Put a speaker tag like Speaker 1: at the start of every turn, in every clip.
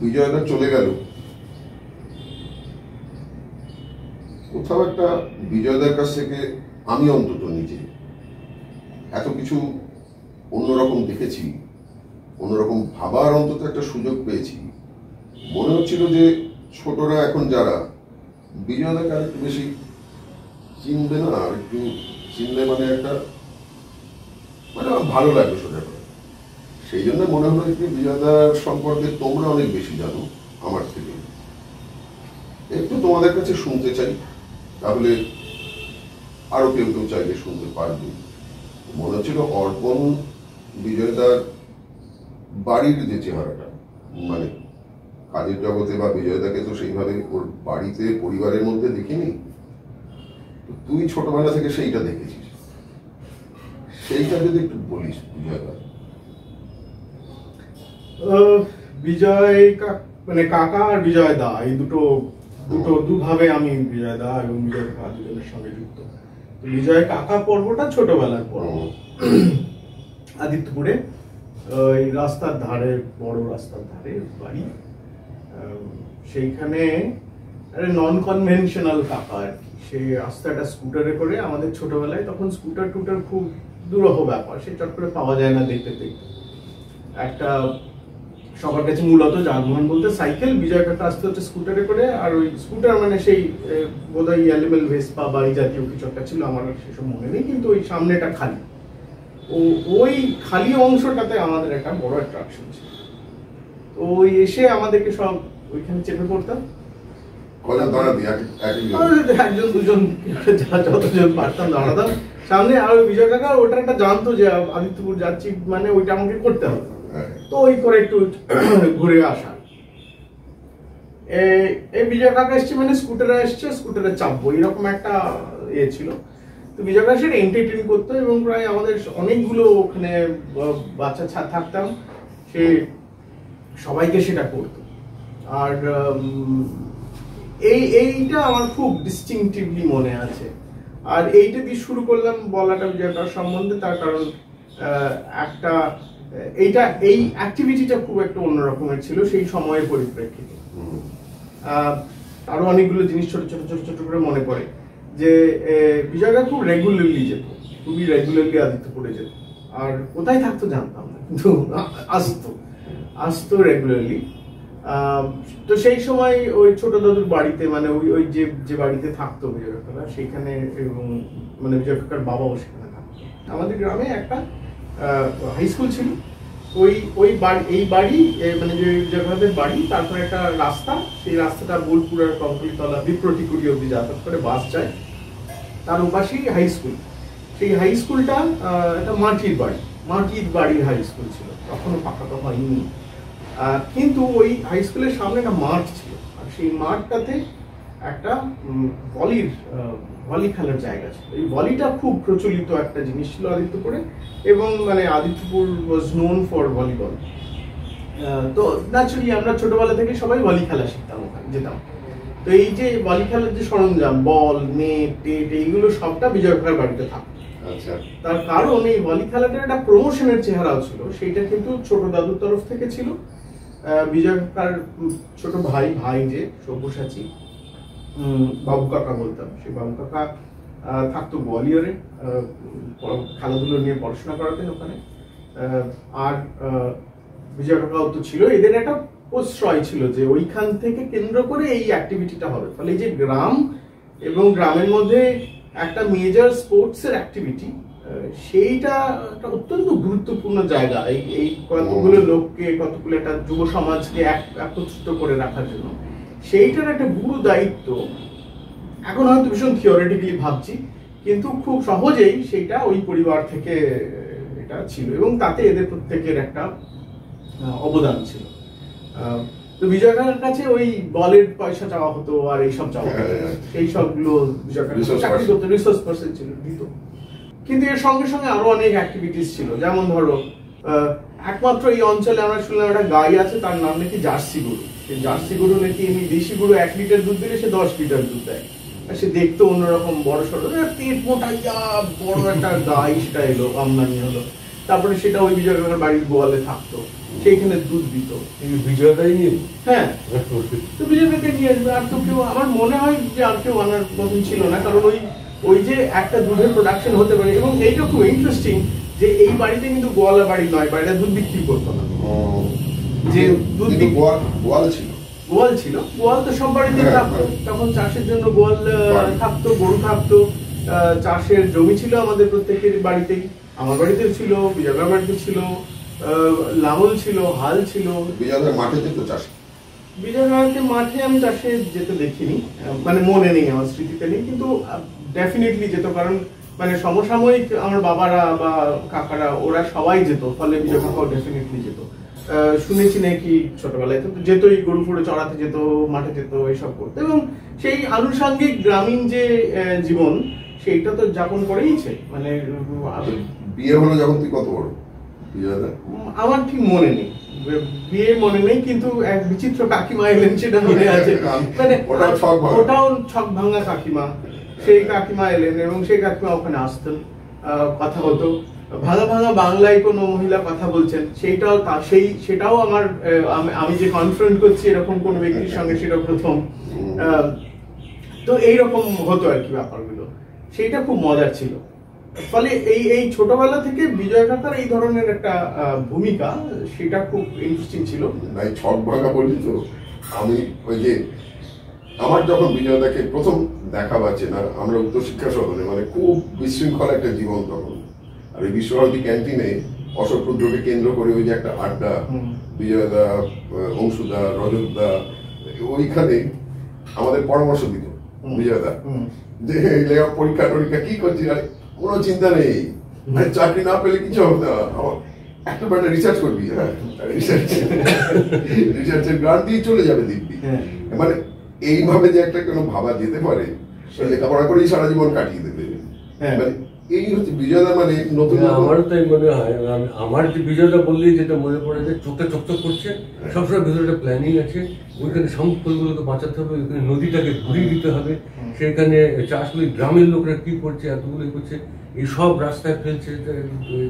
Speaker 1: বিজয়দা চলে গেল, কোথাও একটা বিজয়দার কাছ থেকে আমি অন্তত নিজে এত কিছু অন্যরকম দেখেছি, অন্যরকম ভাবার অন্তত একটা সুযোগ পেয়েছি। মনে হচ্ছিল যে ছোটরা এখন যারা বিজয়দাকে আর একটু বেশি চিনবে না, আর একটু চিনলে মানে একটা মানে আমার ভালো লাগবে সোজা করে। সেই জন্য মনে হলো যে বিজয়দার সম্পর্কে তোমরা অনেক বেশি জানো আমার থেকে, একটু তোমাদের কাছে শুনতে চাই, তাহলে আরো কেউ কেউ চাইলে শুনতে পারবে। মনে হচ্ছিল অর্পণ বিজয়দার বাড়ির যে চেহারাটা, মানে কাজের জগতে বা বিজয়দাকে তো সেইভাবে ওর বাড়িতে পরিবারের মধ্যে দেখিনি, তুই ছোটবেলা থেকে সেইটা দেখেছিস, সেইটা যদি একটু বলিস বিজয়দা।
Speaker 2: বিজয় মানে কাকা আর বিজয় দা এই দুটো দুভাবে আমি বিজয় দা এবং বিজয় কাকা দুজনের সঙ্গে যুক্ত। বিজয় কাকা পর্বটা ছোটবেলার পর্ব, আদিত্যপুরে ওই রাস্তার ধারে, বড় রাস্তার ধারে বাড়ি। সেইখানে নন কনভেনশনাল কাকা আর কি। সেই রাস্তাটা স্কুটারে করে, আমাদের ছোটবেলায় তখন স্কুটার টুটার খুব দুরূহ ব্যাপার, সে চট করে পাওয়া যায় না দেখতে দেখতে। একটা সবার কাছে মূলত যানবাহন বলতে সাইকেল, বিজয় কাকা আসতে হচ্ছে স্কুটারে করে। আর ওই স্কুটার মানে সেই বোধহয় এলিমেল ভেসপা বা এই জাতীয় কিছু একটা ছিল, আমার সেসব মনে নেই, কিন্তু ওই সামনেটা খালি। ওই খালি অংশটাতে আমাদের একটা বড় অ্যাট্রাকশন ছিল। ওই এসে আমাদেরকে সব ওইখানে চেপে পড়তাম, একজন দুজন যতজন পারতাম দাঁড়াতাম সামনে। আর বিজয় কাকা ওটা একটা জানতো যে আদিত্যপুর যাচ্ছি মানে ওইটা আমাকে করতে হবে, তো ওই করে একটু ঘুরে আসা। এই বিজয় কাকা এসছে মানে স্কুটারে এসছে, স্কুটারে চাপবো, এরকম একটা ইয়ে ছিল। তো বিজয় কাকা সেটা এন্টারটেইন করতো এবং প্রায় আমাদের অনেকগুলো ওখানে বাচ্চা থাকতাম, সে সবাইকে সেটা করতো। আর এইটা আমার খুব ডিস্টিংটিভলি মনে আছে। আর এইটা দিয়ে শুরু করলাম বলাটা বিজয় কাকার সম্বন্ধে, তার কারণ একটা এই অ্যাক্টিভিটিটা খুব একটা অন্যরকমের ছিল সেই সময়ের পরিপ্রেক্ষিতে। আরো অনেকগুলো জিনিস ছোট ছোট ছোট ছোট করে মনে পড়ে যে বিজয়কা খুব রেগুলারলি যেত, খুবই রেগুলারলি আদিত্যপুরে যেত। আর কোথায় থাকতো জানতাম না, কিন্তু আসতো রেগুলারলি। তো সেই সময় ওই ছোট দাদুর বাড়িতে, মানে ওই যে বাড়িতে থাকতো বিজয় কাকা সেখানে, এবং মানে বিজয় কাকার বাবাও সেখানে থাকতো। আমাদের গ্রামে একটা হাই স্কুল ছিল, এই বাড়ি মানে যে জগন্নাথের বাড়ি, তারপরে একটা রাস্তা, সেই রাস্তাটা বোলপুর আর কঙ্কলিতলা বিপ্রতিকুড়ি অব্দি যাতায়াত করে বাস যায়, তার ওপাশেই হাই স্কুল। সেই হাই স্কুলটা একটা মাটির বাড়ির হাই স্কুল ছিল, তখনও পাকা তো হয়নি। কিন্তু ওই হাই স্কুলের সামনে একটা মাঠ ছিল, আর সেই মাঠটাতে একটা ভলি খেলার জায়গা ছিল। এই ভলিটা খুব প্রচলিত একটা জিনিস ছিল আদিত্যপুরে, এবং মানে Adityapur was known for volleyball. তো ন্যাচুরালি আমরা ছোটবেলা থেকে সবাই ভলি খেলা শিখতাম, ওখানে যেতাম। তো এই যে ভলি খেলার যে সরঞ্জাম, বল, নেট, টেট, এইগুলো সবটা বিজয় কাকার বাড়িতে থাকতো। তার কারণ এই ভলি খেলাটার একটা প্রমোশনের চেহারাও ছিল, সেইটা কিন্তু ছোট দাদুর তরফ থেকে ছিল। বিজয় কাকার ছোট ভাই যে সব্যসাচী, বাবু কাকা বলতাম, সেই বাবু কাকা থাকতো গোয়ালিয়রে, খেলাধুলো নিয়ে পড়াশোনা করাতেন ওখানে। আর বিজয় কাকাও তো ছিল, এদের একটা প্রশ্রয় ছিল যে ওইখান থেকে কেন্দ্র করে এই অ্যাক্টিভিটিটা হবে। ফলে এই যে গ্রাম এবং গ্রামের মধ্যে একটা মেজর স্পোর্টসের অ্যাক্টিভিটি, সেইটা একটা অত্যন্ত গুরুত্বপূর্ণ জায়গা এই কতগুলো লোককে, কতগুলো একটা যুব সমাজকে একত্রিত করে রাখার জন্য। সেইটার একটা গুরু দায়িত্ব। এখন হয়তো ভীষণ থিওরিটিক্যালি ভাবছি, কিন্তু খুব সহজেই সেইটা ওই পরিবার থেকে এটা ছিল, এবং তাতে এদের প্রত্যেকের একটা অবদান ছিল। তো বিজয় কাকার কাছে ওই বলের পয়সা চাওয়া হতো, আর এইসব চাওয়া হতো, সেই সবগুলো বিজয় কাকা চাকরি করতো, রিসোর্স পার্সন ছিল, দিত। কিন্তু এর সঙ্গে সঙ্গে আরো অনেক অ্যাক্টিভিটিস ছিল, যেমন ধরো একমাত্র এই অঞ্চলে আমরা শুনলাম একটা গাই আছে, তার নাম নাকি জার্সি গরু। সেই জার্সি গরু নাকি এমনি দেশি গরু 1 লিটার দুধ দিলে সে 10 লিটার দুধ দেয়। সে দেখতে অন্যরকম বড় সড়ো, পেট মোটা বড় একটা গাই, সেটা এলো, আমদানি হলো। তারপরে সেটা ওই বিজয় কাকার বাড়ির গোয়ালে থাকতো, সেইখানে দুধ দিত।
Speaker 3: বিজয়দাই নিয়ে
Speaker 2: হ্যাঁ, তো বিজয় কাকা নিয়ে আসবে। আর তো কেউ আমার মনে হয় যে আর কেউ আনার মতন ছিল না, কারণ ওই যে একটা দুধের প্রোডাকশন হতে পারে। এবং এইটা খুব ইন্টারেস্টিং যে এই বাড়িতে কিন্তু গোয়ালা বাড়ি নয়, বাড়িটা দুধ বিক্রি করতো না, যে দুধ
Speaker 1: গোয়াল ছিল।
Speaker 2: গোয়াল ছিল, গোয়াল তো সব বাড়িতে থাকতো। তখন চাষের জন্য গোয়াল থাকতো, গরু থাকতো, চাষের জমি ছিল আমাদের প্রত্যেকের বাড়িতেই। আমার বাড়িতেও ছিল, বিজয়কার বাড়িতে ছিল, লাঙল ছিল, হাল ছিল।
Speaker 1: বিজয়কার মাঠে যেত চাষ?
Speaker 2: বিজয়কারকে মাঠে আমি চাষে যেতে দেখিনি, মানে মনে নেই, আমার স্মৃতিতে নেই, কিন্তু ডেফিনেটলি যেত। কারণ মানে সমসাময়িক আমার বাবারা বা কাকারা ওরা সবাই যেত, ফলে বিজয় কাকাও ডেফিনেটলি যেত। শুনেছি নাকি ছোটবেলায় তো যেতই, গরু ফুড়ে চড়াতে যেত, মাঠে যেত, এসব করতো। এবং সেই আনুষঙ্গিক গ্রামীণ যে জীবন, সেইটা তো যাপন করেইছে। মানে
Speaker 1: বিয়ে হলো যখন তুই কত বড়?
Speaker 2: আমার ঠিক মনে নেই, বিয়ে মনে নেই, কিন্তু এক বিচিত্র কাকিমা এলেন সেটা মনে আছে। মানে ওটাও ছক ভাঙা কাকিমা, সেই কাকিমা এলেন এবং সেই কাকিমা ওখানে আসতেন, কথা হতো ভাঙা ভাঙা বাংলায় কোনো মহিলা কথা বলছেন, সেটাও আমার আমি যে কনফ্রন্ট করছি এরকম কোন ব্যক্তির সঙ্গে সেটা প্রথম। তো এইরকম হতো আর কি ব্যাপারগুলো, সেইটা খুব মজার ছিল। ফলে এই ছোটবেলা থেকে বিজয় কাকার এই ধরনের একটা ভূমিকা, সেটা খুব ইন্টারেস্টিং ছিল।
Speaker 1: নাই ছক ভাঙা বললি তো, আমি ওই যে আমার যখন বিজয়দাকে প্রথম দেখা পাচ্ছে না, আমরা উত্তর শিক্ষা সদনে, মানে খুব বিশৃঙ্খল একটা জীবন তখন। আর এই বিশ্বভারতী ক্যান্টিনে অশোক রুদ্রকে কেন্দ্র করে ওই যে একটা আড্ডা, বিজয়দা, অংশুদা, রজতদা, ওইখানে আমাদের পরামর্শ দিত বিজয়দা যে পরীক্ষা টরীক্ষা কি করছি, আর কোনো চিন্তা নেই, চাকরি না পেলে কিছু হবে না, একটা ব্যাটা রিসার্চ করবি, হ্যাঁ রিসার্চের গ্রান্ট দিয়ে চলে যাবে দিব্যি। মানে এইভাবে যে একটা কোনো ভাবা যেতে পারে, সে লেখাপড়া করেই সারা জীবন কাটিয়ে দেবে। মানে এই হচ্ছে বিজয়দা, মানে নতুন।
Speaker 3: আমারও তাই মনে হয়। আমার যে বিজয়দা বললেই যেটা মনে পড়ে যে চোখে চকচক করছে, সবসময় ভিতরে একটা প্ল্যানিং আছে। ওইখানে সম্পদগুলোকে বাঁচাতে হবে, ওইখানে নদীটাকে ঘুরিয়ে দিতে হবে, সেখানে চাষগুলি গ্রামের লোকরা কি করছে, এতগুলো করছে, এইসব রাস্তায় ফেলছে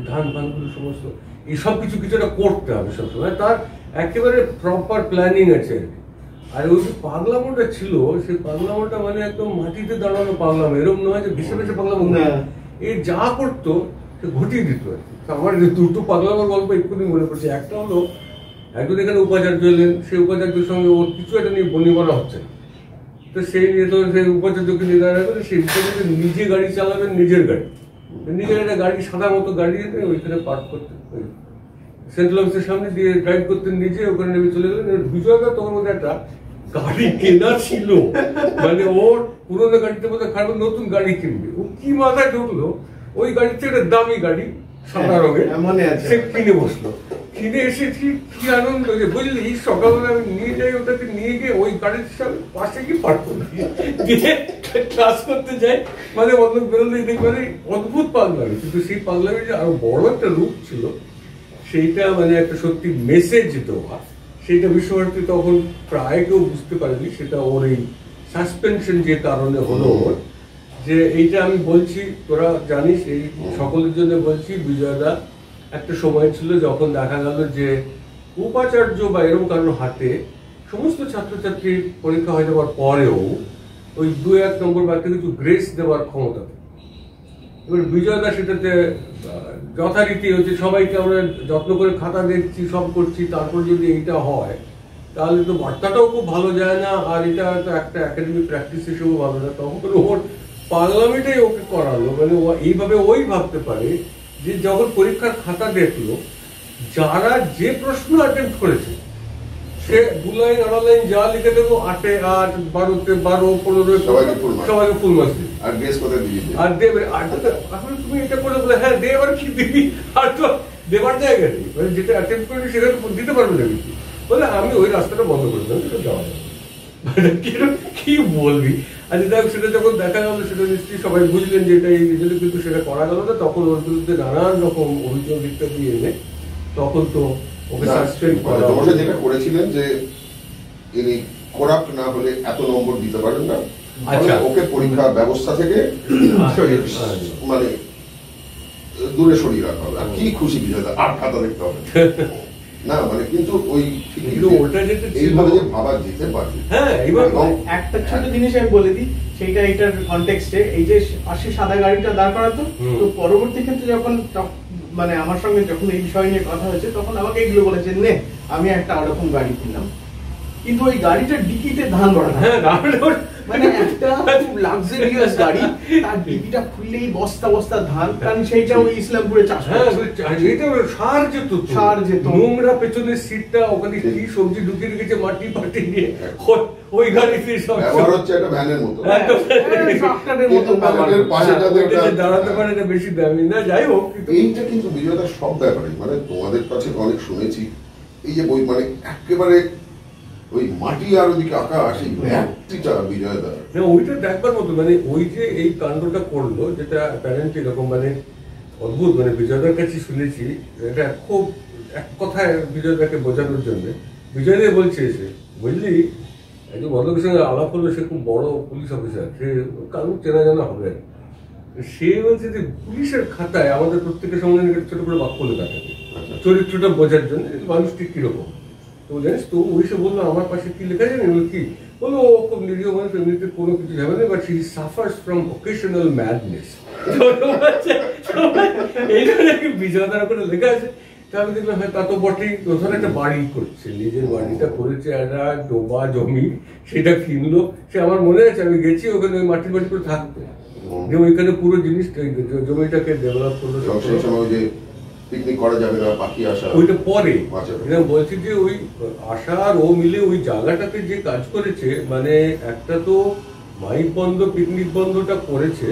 Speaker 3: ধান ফানগুলো সমস্ত, এইসব কিছু কিছুটা করতে হবে সবসময়। তার একেবারে প্রপার প্ল্যানিং আছে আর কি। আর ওই যে পাগলামোটা ছিল, সেই পাগলামোটা মানে একদম মাটিতে দাঁড়ানো পাগলামো, এরকম নয় যে ভেসে ভেসে পাগলামো না, এই যা করতো সে ঘটিয়ে দিত আর কি। আমার দুটো পাগলামোর গল্প এক্ষুনি মনে পড়ছে। একটা হলো, একজন এখানে উপাচার্য এলেন, সেই উপাচার্যের সঙ্গে ওর কিছু একটা নিয়ে বনি করা হচ্ছে, তো সেই নিয়ে তো সেই উপাচার্যকে নির্ধারণ করে সেই উপাচার্য নিজে গাড়ি চালাবেন, নিজের গাড়ি, নিজের একটা গাড়ি, সাদা মতো গাড়ি এনে ওইখানে পার্ক করতেন, সেন্ট্রাল অফিসের সামনে দিয়ে ড্রাইভ করতেন নিজে, ওখানে নেমে চলে গেলেন। বিজয়দা তখন মধ্যে একটা গাড়ি কেনা ছিল, মানে ওর পুরোনো গাড়িতে বোধহয় খারাপ, নতুন গাড়ি কিনবে। ও কি মাথায় ঢুকলো, ওই গাড়িতে একটা দামি গাড়ি সাদা রঙের মনে আছে, সে কিনে বসলো। কিনে এসেছি, কি আনন্দ যে বুঝলি, সকালবেলা আমি নিয়ে যাই, ওটাকে নিয়ে গিয়ে ওই গাড়ির সামনে পাশে গিয়ে পার্ক করে দিয়ে ক্লাস করতে যাই। মানে অন্য বেরোলে দেখবে অদ্ভুত পাগলামি, কিন্তু সেই পাগলামি যে আরো বড় একটা রূপ ছিল, সেইটা মানে একটা সত্যি মেসেজ দেওয়া, সেটা বিশ্বভারতী তখন প্রায় কেউ বুঝতে পারেনি। সেটা ওর এই সাসপেনশন যে কারণে হলো ওর, যে এইটা আমি বলছি, তোরা জানিস, এই সকলের জন্য বলছি, বিজয়দা একটা সময় ছিল যখন দেখা গেল যে উপাচার্য বা এরকম কারোর হাতে সমস্ত ছাত্রছাত্রীর পরীক্ষা হয়ে যাওয়ার পরেও ওই 2-1 নম্বর বা কিছু গ্রেস দেওয়ার ক্ষমতা। এবার বিজয়দা সেটাতে যথারীতি হচ্ছে, সবাইকে আমরা যত্ন করে খাতা দেখছি, সব করছি, তারপর যদি এইটা হয় তাহলে তো বার্তাটাও খুব ভালো যায় না, আর এটা তো একটা একাডেমিক প্র্যাকটিস হিসেবেও ভালো না। তখন ওর পাগলামিটাই ওকে করালো, মানে এইভাবে ওই ভাবতে পারে যে যখন পরীক্ষার খাতা দেখলো, যারা যে প্রশ্ন অ্যাটেম্প্ট করেছে, সে 2 লাইন 2.5 লাইন যা লিখে দেবো, 8-এ 8, 12-তে 12, 15-এ সবাইকে ফুল মার্কস দিবি।
Speaker 1: আর গ্রেস কোথায় দিবি?
Speaker 3: আর দেবে, আর আসলে তুমি এটা করে বলে হ্যাঁ দে, এবার কি দিবি, আর তো দেবার জায়গা নেই, মানে যেটা অ্যাটেম্প্ট করবি সেখানে দিতে পারবে না কিছু। বলে আমি ওই রাস্তাটা বন্ধ করে দেবো, সেটা যাওয়া যাবে, মানে কি বলবি। আর দেখ, সেটা যখন দেখা গেল, সেটা নিশ্চয়ই সবাই বুঝলেন যে এটা এই রিজনে কিন্তু সেটা করা গেল না। তখন ওর বিরুদ্ধে নানান রকম অভিযোগ ইত্যাদি এনে তখন তো ওকে সাসপেন্ড করা।
Speaker 1: যেটা করেছিলেন যে ইনি করাপ্ট না হলে এত নম্বর দিতে পারেন না, ওকে পরীক্ষা ব্যবস্থা থেকে মানে দূরে সরিয়ে রাখা হবে। আর কি খুশি বিজয়দা, আর খাতা দেখতে হবে না, মানে কিন্তু ওই
Speaker 3: ওটা যেটা
Speaker 1: এইভাবে যে ভাবা যেতে পারে।
Speaker 3: হ্যাঁ, এবার
Speaker 2: একটা ছোট জিনিস আমি বলে দিই, সেইটা এটার কনটেক্সটে, এই যে আসে সাদা গাড়িটা দাঁড় করাতো, তো পরবর্তী ক্ষেত্রে যখন মানে আমার সঙ্গে যখন এই বিষয় নিয়ে কথা হয়েছে, তখন আমাকে এগুলো বলেছেন, নে আমি একটা ওরকম গাড়ি কিনলাম, কিন্তু ওই গাড়িটার ডিকিতে ধান ভরা, মানে একটা খুব লাক্সারিয়াস গাড়ি, তার ডিকিটা খুললেই বস্তা বস্তা ধান, কারণ সেইটা ওই ইসলামপুরে চাষ সার যেত,
Speaker 3: নোংরা পেছনের সিটটা, ওখানে কি সবজি ঢুকে রেখেছে মাটি পাটি নিয়ে, ওই গাড়িতে সব
Speaker 1: ব্যবহার হচ্ছে একটা ভ্যানের মতো,
Speaker 3: দাঁড়াতে পারে না, বেশি দামি না। যাই হোক,
Speaker 1: এইটা কিন্তু বিজয়দার সব ব্যাপারে, মানে তোমাদের কাছে অনেক শুনেছি, এই যে বই মানে একেবারে ওই মাটি আর ওদিকে আকাশ, এই ব্যাপ্তিটা বিজয়দার,
Speaker 3: ওইটা দেখবার মতো। মানে ওই যে এই কাণ্ডটা করলো, যেটা প্যারেন্ট এরকম মানে অদ্ভুত, মানে বিজয়দার কাছে শুনেছি, এটা খুব এক কথায় বিজয়দাকে বোঝানোর জন্য বিজয়দা বলছে, এসে বুঝলি একজন ভদ্রলোকের সঙ্গে আলাপ হলো, সে খুব বড় পুলিশ অফিসার, সে কারণ চেনা জানা হবে, সে বলছে যে পুলিশের খাতায় আমাদের প্রত্যেকের সঙ্গে ছোট করে বাক্য লেখা থাকে চরিত্রটা বোঝার জন্য, মানুষটি কিরকম। তো জানিস তো, ওই সে বললো আমার পাশে কি লেখা জানি, কি বললো, ও খুব নিরীহ মানুষ, এমনিতে কোনো কিছু যাবে না, but he suffers from occasional madness. এই ধরনের বিজয়দার ওখানে লেখা আছে। তা আমি দেখলাম, হ্যাঁ তা তো বটেই, ওখানে একটা বাড়ি করছে, নিজের বাড়িটা করেছে, একটা ডোবা জমি, সেটা কিনলো। সে আমার মনে আছে, আমি গেছি ওখানে, ওই মাটির বাড়ি করে থাকতো, যে ওইখানে পুরো জিনিসটা জমিটাকে ডেভেলপ করলো।
Speaker 1: পিকনিক করা যাবে না, পাখি আসা,
Speaker 3: ওইটা পরে বলছি যে ওই আশা আর ও মিলে ওই জায়গাটাতে যে কাজ করেছে, মানে একটা তো মাইক বন্ধ, পিকনিক বন্ধটা করেছে,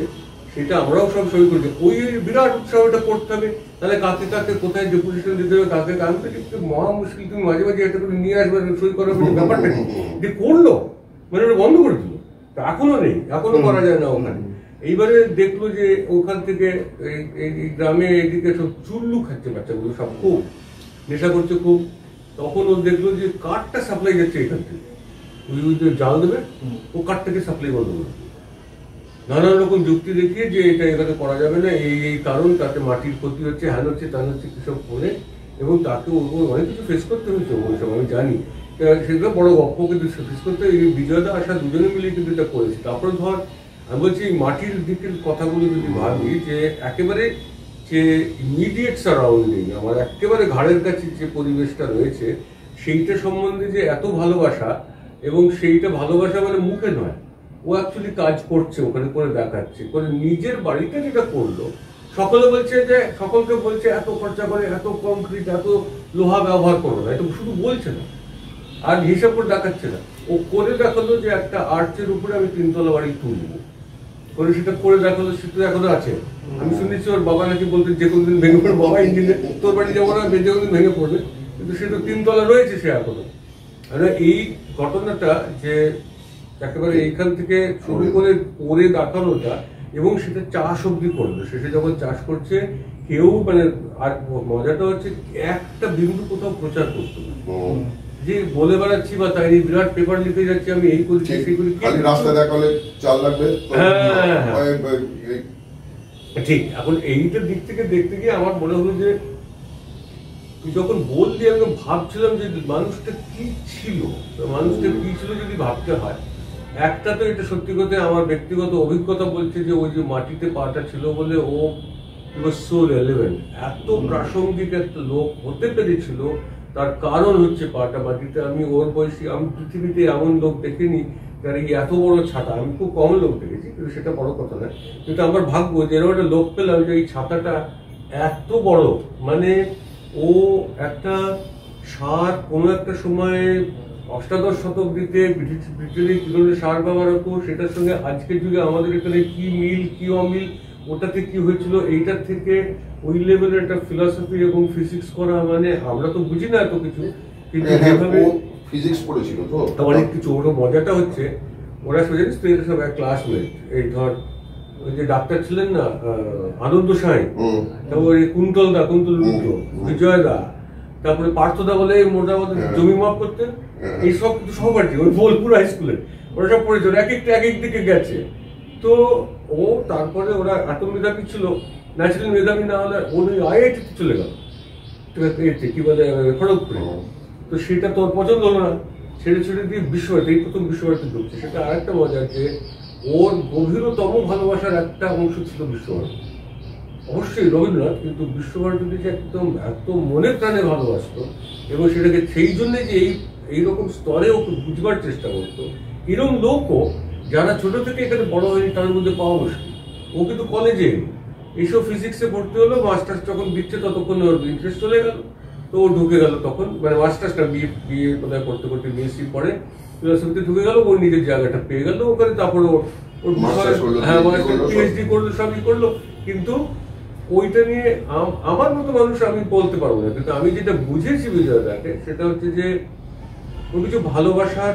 Speaker 3: সেটা আমরাও সব সই করেছি। ওই বিরাট উৎসবটা করতে হবে, তাহলে কাকে কাকে কোথায় ডেপুটেশন দিতে হবে, কাকে আমি তো মহা মুশকিল, তুমি মাঝে মাঝে একটা করে নিয়ে আসবে, সই করাবে, ব্যাপারটা যে করলো, মানে ওটা বন্ধ করে দিল, এখনো নেই, এখনো করা যায় না ওখানে। এইবারে দেখলো যে ওখান থেকে এই গ্রামে এদিকে সব চুল্লু খাচ্ছে বাচ্চাগুলো, সব খুব নেশা করছে খুব। তখন ও দেখলো যে কাঠটা সাপ্লাই যাচ্ছে এখান থেকে, ওই যে জাল দেবে, ও কাঠ থেকে সাপ্লাই বন্ধ করে, নানান রকম যুক্তি দেখিয়ে যে এটা এখানে করা যাবে না, এই কারণ, তাতে মাটির ক্ষতি হচ্ছে, হ্যান হচ্ছে, তান হচ্ছে, কিসব করে, এবং তাকে অনেক কিছু ফেস করতে হয়েছে ওইসব, আমি জানি সেগুলো বড় গল্প, কিন্তু ফেস করতে এই বিজয়দা আশা দুজনে মিলে কিন্তু এটা করেছে। তারপরে ধর আমি বলছি মাটির দিকের কথাগুলো যদি ভাবি, যে একেবারে যে ইমিডিয়েট সারাউন্ডিং, আমার একেবারে ঘাড়ের কাছে যে পরিবেশটা রয়েছে, সেইটা সম্বন্ধে যে এত ভালোবাসা, এবং সেইটা ভালোবাসা মানে মুখে নয়, ও অ্যাকচুয়ালি কাজ করছে, ওখানে করে দেখাচ্ছে, করে নিজের বাড়িতে যেটা করলো, সকলে বলছে যে, সকলকে বলছে এত খরচা করে, এত কংক্রিট, এত লোহা ব্যবহার করো না, এটা শুধু বলছে না, আর হিসাব করে দেখাচ্ছে না, ও করে দেখালো যে একটা আর্চের উপরে আমি 3 তলা বাড়ি তুলবো, করে সেটা করে দেখালো, সেটা এখনো আছে। আমি শুনেছি ওর বাবা নাকি বলতে, যে কোনদিন ভেঙে পড়বে, বাবা ইঞ্জিনিয়ার, তোর বাড়ি যাবো না, যে কোনদিন ভেঙে পড়বে, কিন্তু সেটা 3 তলা রয়েছে সে এখনো। এই ঘটনাটা যে একেবারে এইখান থেকে শুরু করে দেখানোটা, এবং সেটা চাষ অব্দি করলো, শেষে যখন চাষ করছে কেউ মানে, আর মজাটা হচ্ছে একটা বিন্দু কোথাও প্রচার করতো না, যে বলে বেড়াচ্ছি বা তাই বিরাট পেপার লিখে যাচ্ছি, আমি এই করছি সেই করি,
Speaker 1: রাস্তা দেখালে চাল লাগবে,
Speaker 3: ঠিক। এখন এইটার দিক থেকে দেখতে গিয়ে আমার মনে হলো যে যখন বললি, আমি ভাবছিলাম যে মানুষটা কি ছিল, যদি ভাবতে হয়, একটা তো এটা সত্যি কথা, আমার ব্যক্তিগত অভিজ্ঞতা বলছে যে ওই যে মাটিতে পাটা ছিল বলে ও সো রেলেভেন্ট, এত প্রাসঙ্গিক একটা লোক হতে পেরেছিল, তার কারণ হচ্ছে পাটা মাটিতে। আমি ওর বয়সী, আমি পৃথিবীতে এমন লোক দেখিনি যার এই এত বড় ছাতা, আমি খুব কম লোক দেখেছি, কিন্তু সেটা বড় কথা নয়, কিন্তু আমার ভাগ্য যে এরকম একটা লোক পেলাম যে এই ছাতাটা এত বড়, মানে ও একটা সার কোনো একটা সময়ে অষ্টাদশ শতাব্দীতে ব্রিটেনে কি ধরনের সার ব্যবহার হতো, সেটার সঙ্গে আজকের যুগে আমাদের এখানে কি মিল কি অমিল, ওটাতে কি হয়েছিল, এইটার থেকে ওই লেভেলের একটা ফিলসফি এবং ফিজিক্স করা, মানে আমরা তো বুঝি না এত কিছু, কিন্তু যেভাবে
Speaker 1: ফিজিক্স পড়েছিল তো
Speaker 3: অনেক কিছু। ওর মজাটা হচ্ছে ওরা জানিস তো, সব এক ক্লাসমেট, এই ধর ওই যে ডাক্তার ছিলেন না আনন্দ সাঁই, তারপরে কুন্তল বিজয়দা, তারপরে পার্থদা বলে মোটামুটি জমি মাপ করতেন, এইসব কিছু সহপাঠী ওই বোলপুর হাই স্কুলে, ওরা সব পড়েছে, এক এক দিকে গেছে। তো ও তারপরে ওরা এত মেধাবী ছিল, ন্যাচারাল মেধাবী না হলে ওই আইআইটিতে চলে গেল, এতে কি বলে খড়গপুরে। তো সেটা তোর পছন্দ হলো না, ছেড়ে ছেড়ে দিয়ে বিশ্বভারতী, এই প্রথম বিশ্বভারতী ঢুকছে। সেটা আরেকটা মজা যে ওর গভীরতম ভালোবাসার একটা অংশ ছিল বিশ্বভারতী। অবশ্যই রবীন্দ্রনাথ, কিন্তু বিশ্বভারতীকে যে একদম একদম মনে প্রাণে ভালোবাসতো এবং সেটাকে সেই জন্যে যে এইরকম স্তরে ওকে বুঝবার চেষ্টা করতো। এরকম লোকও যারা ছোট থেকে এখানে বড় হয়নি তাদের মধ্যে পাওয়া মুশকিল। ও কিন্তু কলেজে এইসব ফিজিক্সে ভর্তি হলো, মাস্টার্স যখন দিচ্ছে ততক্ষণ ওর ইন্টারেস্ট চলে গেল, তো ও ঢুকে গেল তখন, মানে মাস্টার্সটা বিয়ে কোথায় করতে করতে বিএসসি পড়ে ফিলোসফিতে ঢুকে গেল, ওর নিজের জায়গাটা পেয়ে গেল ওখানে। তারপরে ওর হ্যাঁ পিএইচডি করলো, সবই করলো। কিন্তু ওইটা নিয়ে আমার মতো মানুষ আমি বলতে পারবো না, কিন্তু আমি যেটা বুঝেছি বিজয়দাকে সেটা হচ্ছে যে ওর কিছু ভালোবাসার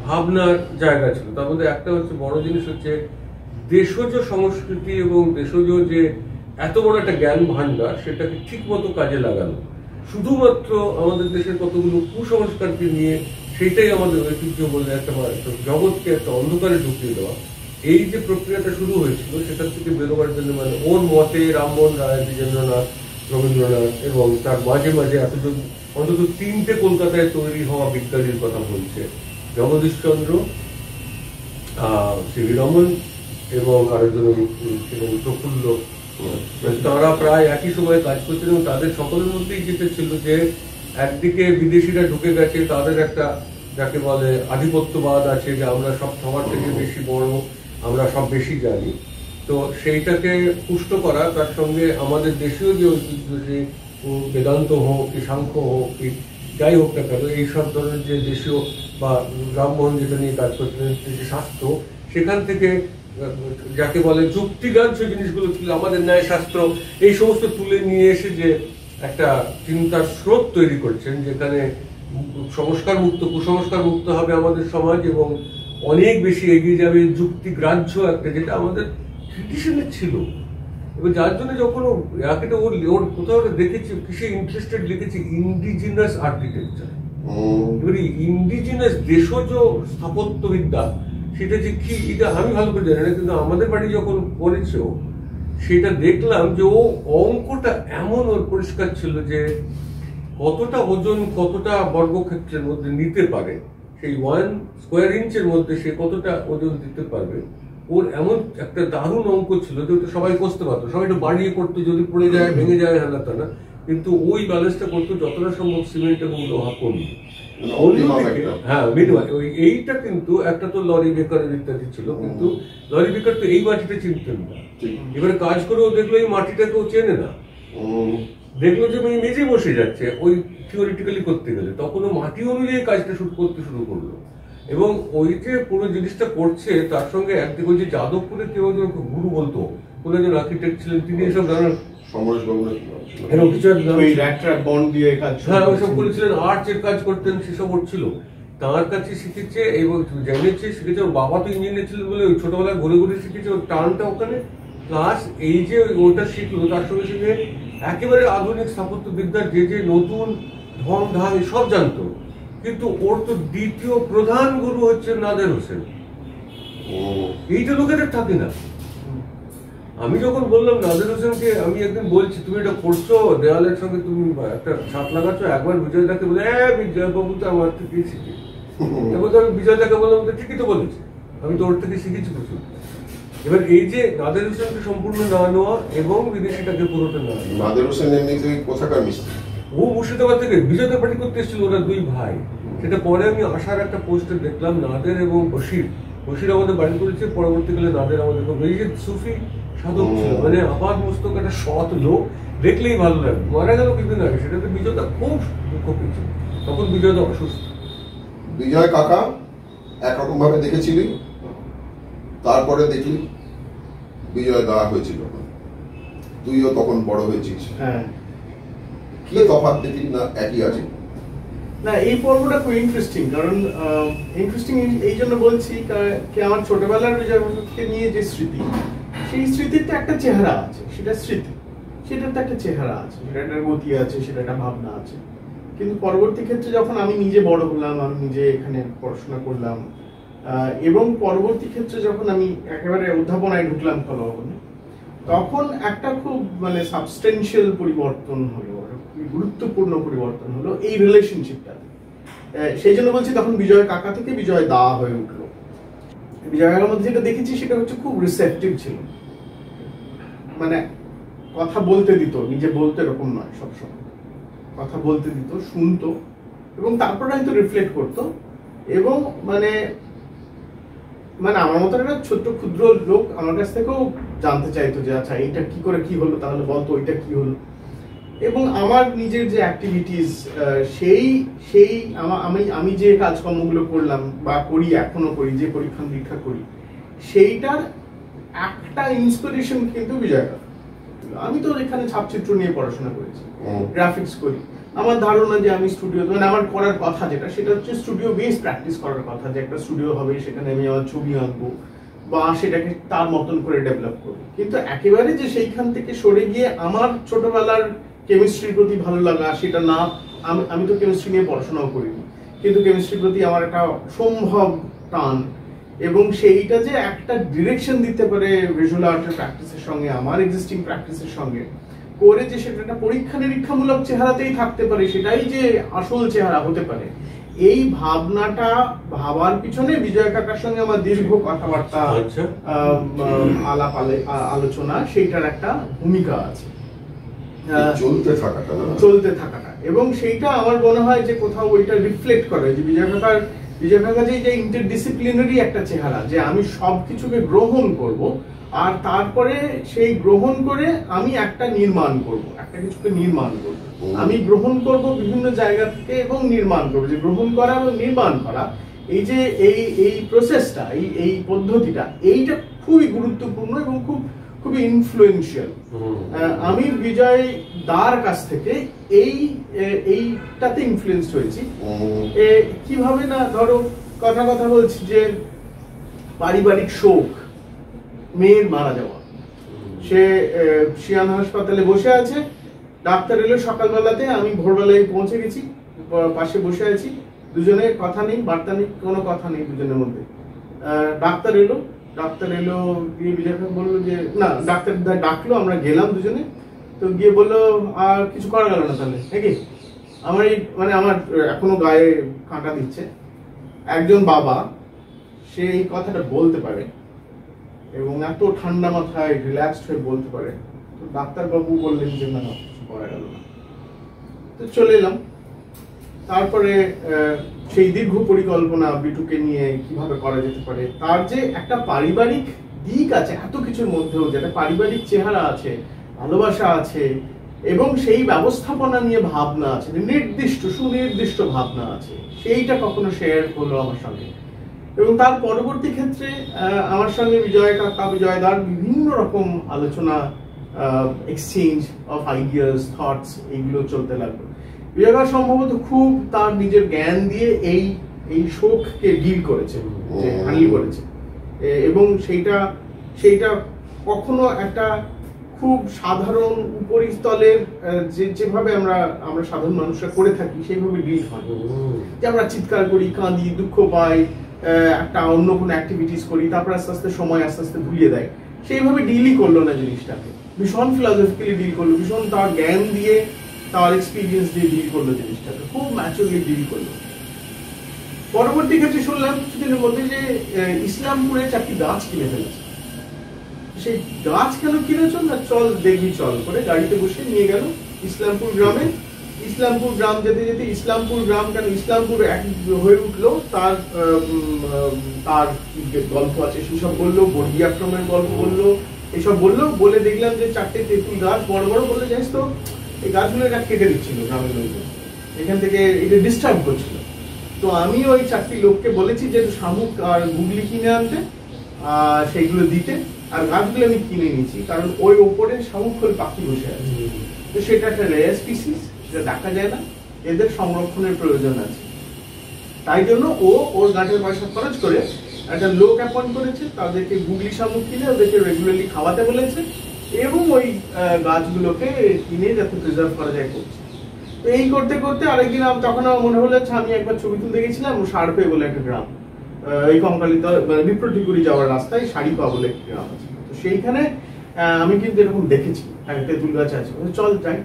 Speaker 3: ভাবনার জায়গা ছিল। তার মধ্যে একটা হচ্ছে বড় জিনিস হচ্ছে দেশজ সংস্কৃতি এবং দেশজ যে এত বড় একটা জ্ঞান ভান্ডার সেটাকে ঠিক মতো কাজে লাগানো। শুধুমাত্র আমাদের দেশের কতগুলো কুসংস্কারকে নিয়ে সেইটাই আমাদের ঐতিহ্য বলে একটা জগৎকে একটা অন্ধকারে ঢুকিয়ে দেওয়া, এই যে প্রক্রিয়াটা শুরু হয়েছিল সেটার থেকে বেরোবার জন্য মানে ওর মতে রামমোহন রায়, দ্বিজেন্দ্রনাথ, রবীন্দ্রনাথ এবং তার মাঝে মাঝে এতজন অন্তত 3টে কলকাতায় তৈরি হওয়া বিজ্ঞানীর কথা বলছে, জগদীশচন্দ্র, সিভি রমন এবং আরেকজন ছিলেন প্রফুল্ল। তারা প্রায় একই সময়ে কাজ করছেন এবং তাদের সকলের মধ্যেই যেটা ছিল যে একদিকে বিদেশিরা ঢুকে গেছে, তাদের একটা যাকে বলে আধিপত্যবাদ আছে যে আমরা সব সবার থেকে বেশি বড়, আমরা সব বেশি জানি। তো সেইটাকে পুষ্ট করা, তার সঙ্গে আমাদের দেশীয় যে ঐতিহ্য, যে বেদান্ত হোক কি সাংখ্য হোক কি যাই হোক না কেন, এইসব ধরনের যে দেশীয় বা রামমোহন যেটা নিয়ে কাজ করছিলেন যে শাস্ত্র, সেখান থেকে যাকে বলে যুক্তিগ্রাহ্য জিনিসগুলো ছিল, আমাদের ন্যায়শাস্ত্র, এই সমস্ত তুলে নিয়ে এসে যে একটা চিন্তার স্রোত তৈরি করছেন যেখানে সংস্কার মুক্ত কুসংস্কার মুক্ত হবে আমাদের সমাজ এবং অনেক বেশি এগিয়ে যাবে যুক্তিগ্রাহ্য একটা, যেটা আমাদের ট্রেডিশনে ছিল। এবং যার জন্য যখন ওর কোথাও দেখেছি কিসে ইন্টারেস্টেড লিখেছি ইন্ডিজিনাস আর্কিটেকচার, এবারে ইন্ডিজিনাস দেশজ স্থাপত্যবিদ্যা, সেটা যে কি এটা আমি ভালো করে জানি না, কিন্তু আমাদের বাড়ি যখন করেছে সেটা দেখলাম যে ও অঙ্কটা এমন ওর পরিষ্কার ছিল যে কতটা ওজন কতটা বর্গক্ষেত্রের মধ্যে নিতে পারে, সেই 1 স্কোয়ার ইঞ্চের মধ্যে সে কতটা ওজন দিতে পারবে, ওর এমন একটা দারুণ অঙ্ক ছিল যে ওটা সবাই কষতে পারতো, সবাই একটু বাড়িয়ে করতো, যদি পড়ে যায় ভেঙে যায় হানা টানা, কিন্তু ওই ব্যালেন্সটা করতো যতটা সম্ভব সিমেন্ট এবং লোহা কমিয়ে। হ্যাঁ ওই এইটা কিন্তু একটা তো লরি বেকারের ইত্যাদি ছিল, কিন্তু লরি বেকার তো এই মাটিটা চিনতেন না। এবারে কাজ করেও দেখলো এই মাটিটাকেও চেনে না, দেখলো যে মেঝে বসে যাচ্ছে ওই থিওরিটিক্যালি করতে গেলে, তখন ও মাটি অনুযায়ী কাজটা করতে শুরু করলো এবং ওই যে পুরো জিনিসটা করছে তার সঙ্গে একদিকে ওই যে যাদবপুরে কেউ গুরু বলতো কোন একজন আর্কিটেক্ট ছিলেন, তিনি এসব জানান করেছিলেন, আর্চের কাজ করতেন, সেসব ওর ছিল, তার কাছে শিখেছে এবং জেনেছে শিখেছে। ওর বাবা তো ইঞ্জিনিয়ার ছিলেন বলে ওই ছোটবেলায় ঘুরে ঘুরে শিখেছে ওর টানটা ওখানে, প্লাস এই যে ওটা শিখলো তার সঙ্গে সঙ্গে একেবারে আধুনিক স্থাপত্য বিদ্যার যে যে নতুন ঢং ঢাং সব জানতো। কিন্তু ওর তো দ্বিতীয় প্রধান গুরু হচ্ছে নাদের হোসেন, এইটা লোকেদের থাকে না। আমি যখন বললাম নাদের হোসেনকে, আমি একদিন বলছি তুমি এটা করছো দেওয়ালের সঙ্গে, তুমি একটা ছাপ লাগাচ্ছ, একবার বিজয়দাকে বলে বিজয় বাবু তো আমার থেকেই শিখে, এবার তো আমি বিজয়দাকে বললাম ঠিকই তো বলেছি, আমি তো ওর থেকে শিখেছি প্রচুর। এবার এই যে নাদের হোসেনকে সম্পূর্ণ না নেওয়া এবং বিদেশিটাকে পুরোটা না নেওয়া।
Speaker 1: নাদের হোসেন এমনিতে কোথাকার মিস্ত্রি,
Speaker 3: ও মুর্শিদাবাদ থেকে বিজয়দা পার্টি করতে এসেছিল, ওরা দুই ভাই। সেটা পরে আমি আসার একটা পোস্টে দেখলাম, নাদের এবং বশির আমাদের বাড়ি করেছে, পরবর্তীকালে নাদের আমাদের এই যে সুফি সাধক ছিল, মানে আপাত মস্তক একটা সৎ লোক, দেখলেই ভালো লাগে। মারা গেল কিছুদিন আগে, সেটাতে বিজয়দা খুব দুঃখ পেয়েছিল, তখন বিজয়দা অসুস্থ।
Speaker 1: বিজয় কাকা একরকম ভাবে দেখেছিলি, তারপরে দেখলি বিজয় দা হয়েছিল, তুইও তখন বড় হয়েছিস, কি তফাৎ দেখলি না একই আছে?
Speaker 2: না, এই পর্বটা খুব ইন্টারেস্টিং, কারণ ইন্টারেস্টিং এই জন্য বলছি কি আমার ছোটবেলার বিজয়কে নিয়ে যে স্মৃতি, সেই স্মৃতির তো একটা চেহারা আছে, সেটা স্মৃতি, সেটার তো একটা চেহারা আছে, সেটা একটা গতি আছে, সেটা একটা ভাবনা আছে। কিন্তু পরবর্তী ক্ষেত্রে যখন আমি নিজে বড় হলাম, আমি নিজে এখানে পড়াশোনা করলাম এবং পরবর্তী ক্ষেত্রে যখন আমি একেবারে অধ্যাপনায় ঢুকলাম কলাভবনে, তখন একটা খুব মানে সাবস্টেনশিয়াল পরিবর্তন হলো, গুরুত্বপূর্ণ পরিবর্তন হলো এই রিলেশনশিপটাতে। সেই জন্য বলছি তখন বিজয় কাকা থেকে বিজয় দা হয়ে উঠলো। বিজয় কাকার মধ্যে যেটা দেখেছি সেটা হচ্ছে খুব রিসেপটিভ ছিল, মানে কথা বলতে দিত, নিজে বলতে এরকম নয়, সবসময় কথা বলতে দিত, শুনতো এবং তারপরে হয়তো রিফ্লেক্ট করতো। এবং মানে মানে আমার মতো একটা ছোট্ট ক্ষুদ্র লোক আমার কাছ থেকেও জানতে চাইতো যে আচ্ছা এইটা কি করে কি হলো, তাহলে বলতো ওইটা কি হলো। এবং আমার নিজের যে অ্যাক্টিভিটিস সেই আমি যে কাজকর্মগুলো করলাম বা করি, এখনো করি, যে পরীক্ষা নিরীক্ষা করি, সেইটার একটা ইন্সপিরেশন কিন্তু বিজয় কাকা। আমি তো এখানে ছাপচিত্র নিয়ে পড়াশোনা করেছি, গ্রাফিক্স করি। আমার ধারণা যে আমি স্টুডিও, মানে আমার করার কথা যেটা, সেটা হচ্ছে স্টুডিও বেস প্র্যাকটিস করার কথা, যে একটা স্টুডিও হবে, সেখানে আমি আমার ছবি আঁকবো বা সেটাকে তার মতন করে ডেভেলপ করবো। কিন্তু একেবারে যে সেইখান থেকে সরে গিয়ে আমার ছোটবেলার কেমিস্ট্রির প্রতি ভালো লাগা, সেটা না, আমি তো কেমিস্ট্রি নিয়ে পড়াশোনাও করিনি, কিন্তু কেমিস্ট্রির প্রতি আমার একটা অসম্ভব টান, এবং সেইটা যে একটা ডিরেকশন দিতে পারে ভিজুয়াল আর্টের প্র্যাকটিসের সঙ্গে, আমার এক্সিস্টিং প্র্যাকটিসের সঙ্গে করে, যে সেটা একটা পরীক্ষা নিরীক্ষামূলক চেহারাতেই থাকতে পারে, সেটাই যে আসল চেহারা হতে পারে, এই ভাবনাটা ভাবার পিছনে বিজয় কাকার সঙ্গে আমার দীর্ঘ কথাবার্তা, আলাপ আলোচনা, সেইটার একটা ভূমিকা আছে, চলতে থাকাটা। এবং সেইটা আমার মনে হয় যে কোথাও ওইটা রিফ্লেক্ট করে যে বিজয় কাকা যে ইন্টারডিসিপ্লিনারি একটা চেহারা, যে আমি সবকিছুকে গ্রহণ করব আর তারপরে সেই গ্রহণ করে আমি একটা নির্মাণ করব, একটা কিছুকে নির্মাণ করব, আমি গ্রহণ করব বিভিন্ন জায়গা থেকে এবং নির্মাণ করব। যে গ্রহণ করা এবং নির্মাণ করা, এই যে এই প্রসেসটা, এই পদ্ধতিটা, এইটা খুবই গুরুত্বপূর্ণ এবং খুবই ইনফ্লুয়েন্সিয়াল। আমি বিজয় দার কাছ থেকে এইটাতে ইনফ্লুয়েন্স হয়েছি। কিভাবে না, ধরো কথা বলছি যে পারিবারিক শোক, মেয়ের মারা যাওয়া, সে শিয়ান হাসপাতালে বসে আছে, ডাক্তার এলো সকালবেলাতে, আমি ভোরবেলায় পৌঁছে গেছি, পাশে বসে আছি, দুজনের কথা নেই, বার্তা নেই, কোনো কথা নেই দুজনের মধ্যে। ডাক্তার এলো গিয়ে বিজয় বললো যে না, ডাক্তার ডাকলো, আমরা গেলাম দুজনে, তো গিয়ে বললো আর কিছু করা গেল না, তাহলে নাকি আমার এখনো গায়ে কাঁটা দিচ্ছে। একজন বাবা সে এই কথাটা বলতে পারে এবং এত ঠান্ডা মাথায় রিল্যাক্সড হয়ে বলতে পারে, তো ডাক্তারবাবু বললেন যে না, কিছু করা গেল না। তো চলে এলাম। তারপরে সেই দীর্ঘ পরিকল্পনা বিটুকে নিয়ে কিভাবে করা যেতে পারে, তার যে একটা পারিবারিক দিক আছে এত কিছুর মধ্যেও, যেটা পারিবারিক চেহারা আছে, ভালোবাসা আছে, এবং সেই ব্যবস্থাপনা নিয়ে ভাবনা আছে, সুনির্দিষ্ট ভাবনা আছে, সেইটা কখনো শেয়ার হলো আমার সঙ্গে। এবং তার পরবর্তী ক্ষেত্রে আমার সঙ্গে বিজয়দার বিভিন্ন রকম আলোচনা, এক্সচেঞ্জ অফ আইডিয়াস, থটস, এইগুলো চলতে লাগলো। বিজয়দা সম্ভবত খুব তার নিজের জ্ঞান দিয়ে এই শোককে ডিল করেছে, হ্যান্ডেল করেছে, এবং সেইটা কখনো একটা খুব সাধারণ উপরিস্তলের যেভাবে আমরা সাধারণ মানুষরা করে থাকি সেইভাবে ডিল হয়, যে আমরা চিৎকার করি, কাঁদি, দুঃখ পাই, একটা অন্য কোনো অ্যাক্টিভিটিস করি, তারপর আস্তে আস্তে ভুলিয়ে দেয়, সেইভাবে ডিলই করলো না জিনিসটাকে, ভীষণ ফিলসফিক্যালি ডিল করলো, ভীষণ তার জ্ঞান দিয়ে, তার এক্সপিরিয়েন্স দিয়ে ডিল করলো জিনিসটাকে, খুব ম্যাচুরলি ডিল করলো। পরবর্তী ক্ষেত্রে শুনলাম কিছুদিনের মধ্যে যে ইসলামপুরে 4টি গাছ কিনে ফেলেছে। সেই গাছ কেন কিনেছ না, চল করে গাড়িতে বসে নিয়ে গেল ইসলামপুর গ্রামে। ইসলামপুর গ্রাম যেতে ইসলামপুর গ্রাম কেন ইসলামপুর এক হয়ে উঠলো, তার গল্প আছে, সেসব বললো, বর্গী আক্রমণের গল্প বললো, এসব বললো। বলে দেখলাম যে 4টে তেঁতুল গাছ বড় বললে, জানিস তো এই গাছগুলো এটা কেটে দিচ্ছিল গ্রামের লোকজন, এখান থেকে এটা ডিস্টার্ব করছিল। তো আমি ওই 4টি লোককে বলেছি যে শামুক আর গুগলি কিনে আনতে, সেইগুলো দিতে, আর গাছগুলো আমি কিনে নিয়েছি, কারণ ওই ওপরে শামুক খোল পাখি বসে আছে, তো সেটা একটা রেয়ার স্পিসিস, সেটা দেখা যায় না, এদের সংরক্ষণের প্রয়োজন আছে। তাই জন্য ওর গাছের পয়সা খরচ করে একটা লোক অ্যাপয়েন্ট করেছে, তাদেরকে গুগলি শামুক কিনে ওদেরকে রেগুলারলি খাওয়াতে বলেছে, এবং ওই গাছগুলোকে কিনে যাতে প্রিজার্ভ করা যায় করছে। তো এই করতে করতে আরেকদিন তখন আমার মনে হলো আমি একবার ছবি তুলতে গেছিলাম সারপে বলে একটা গ্রাম, এই কঙ্কালিত বিপ্রটিগুড়ি যাওয়ার রাস্তায় সারিপা বলে একটা গ্রাম আছে। তো সেইখানে আমি কিন্তু এরকম দেখেছি, তেঁতুল গাছ আছে, চল যাই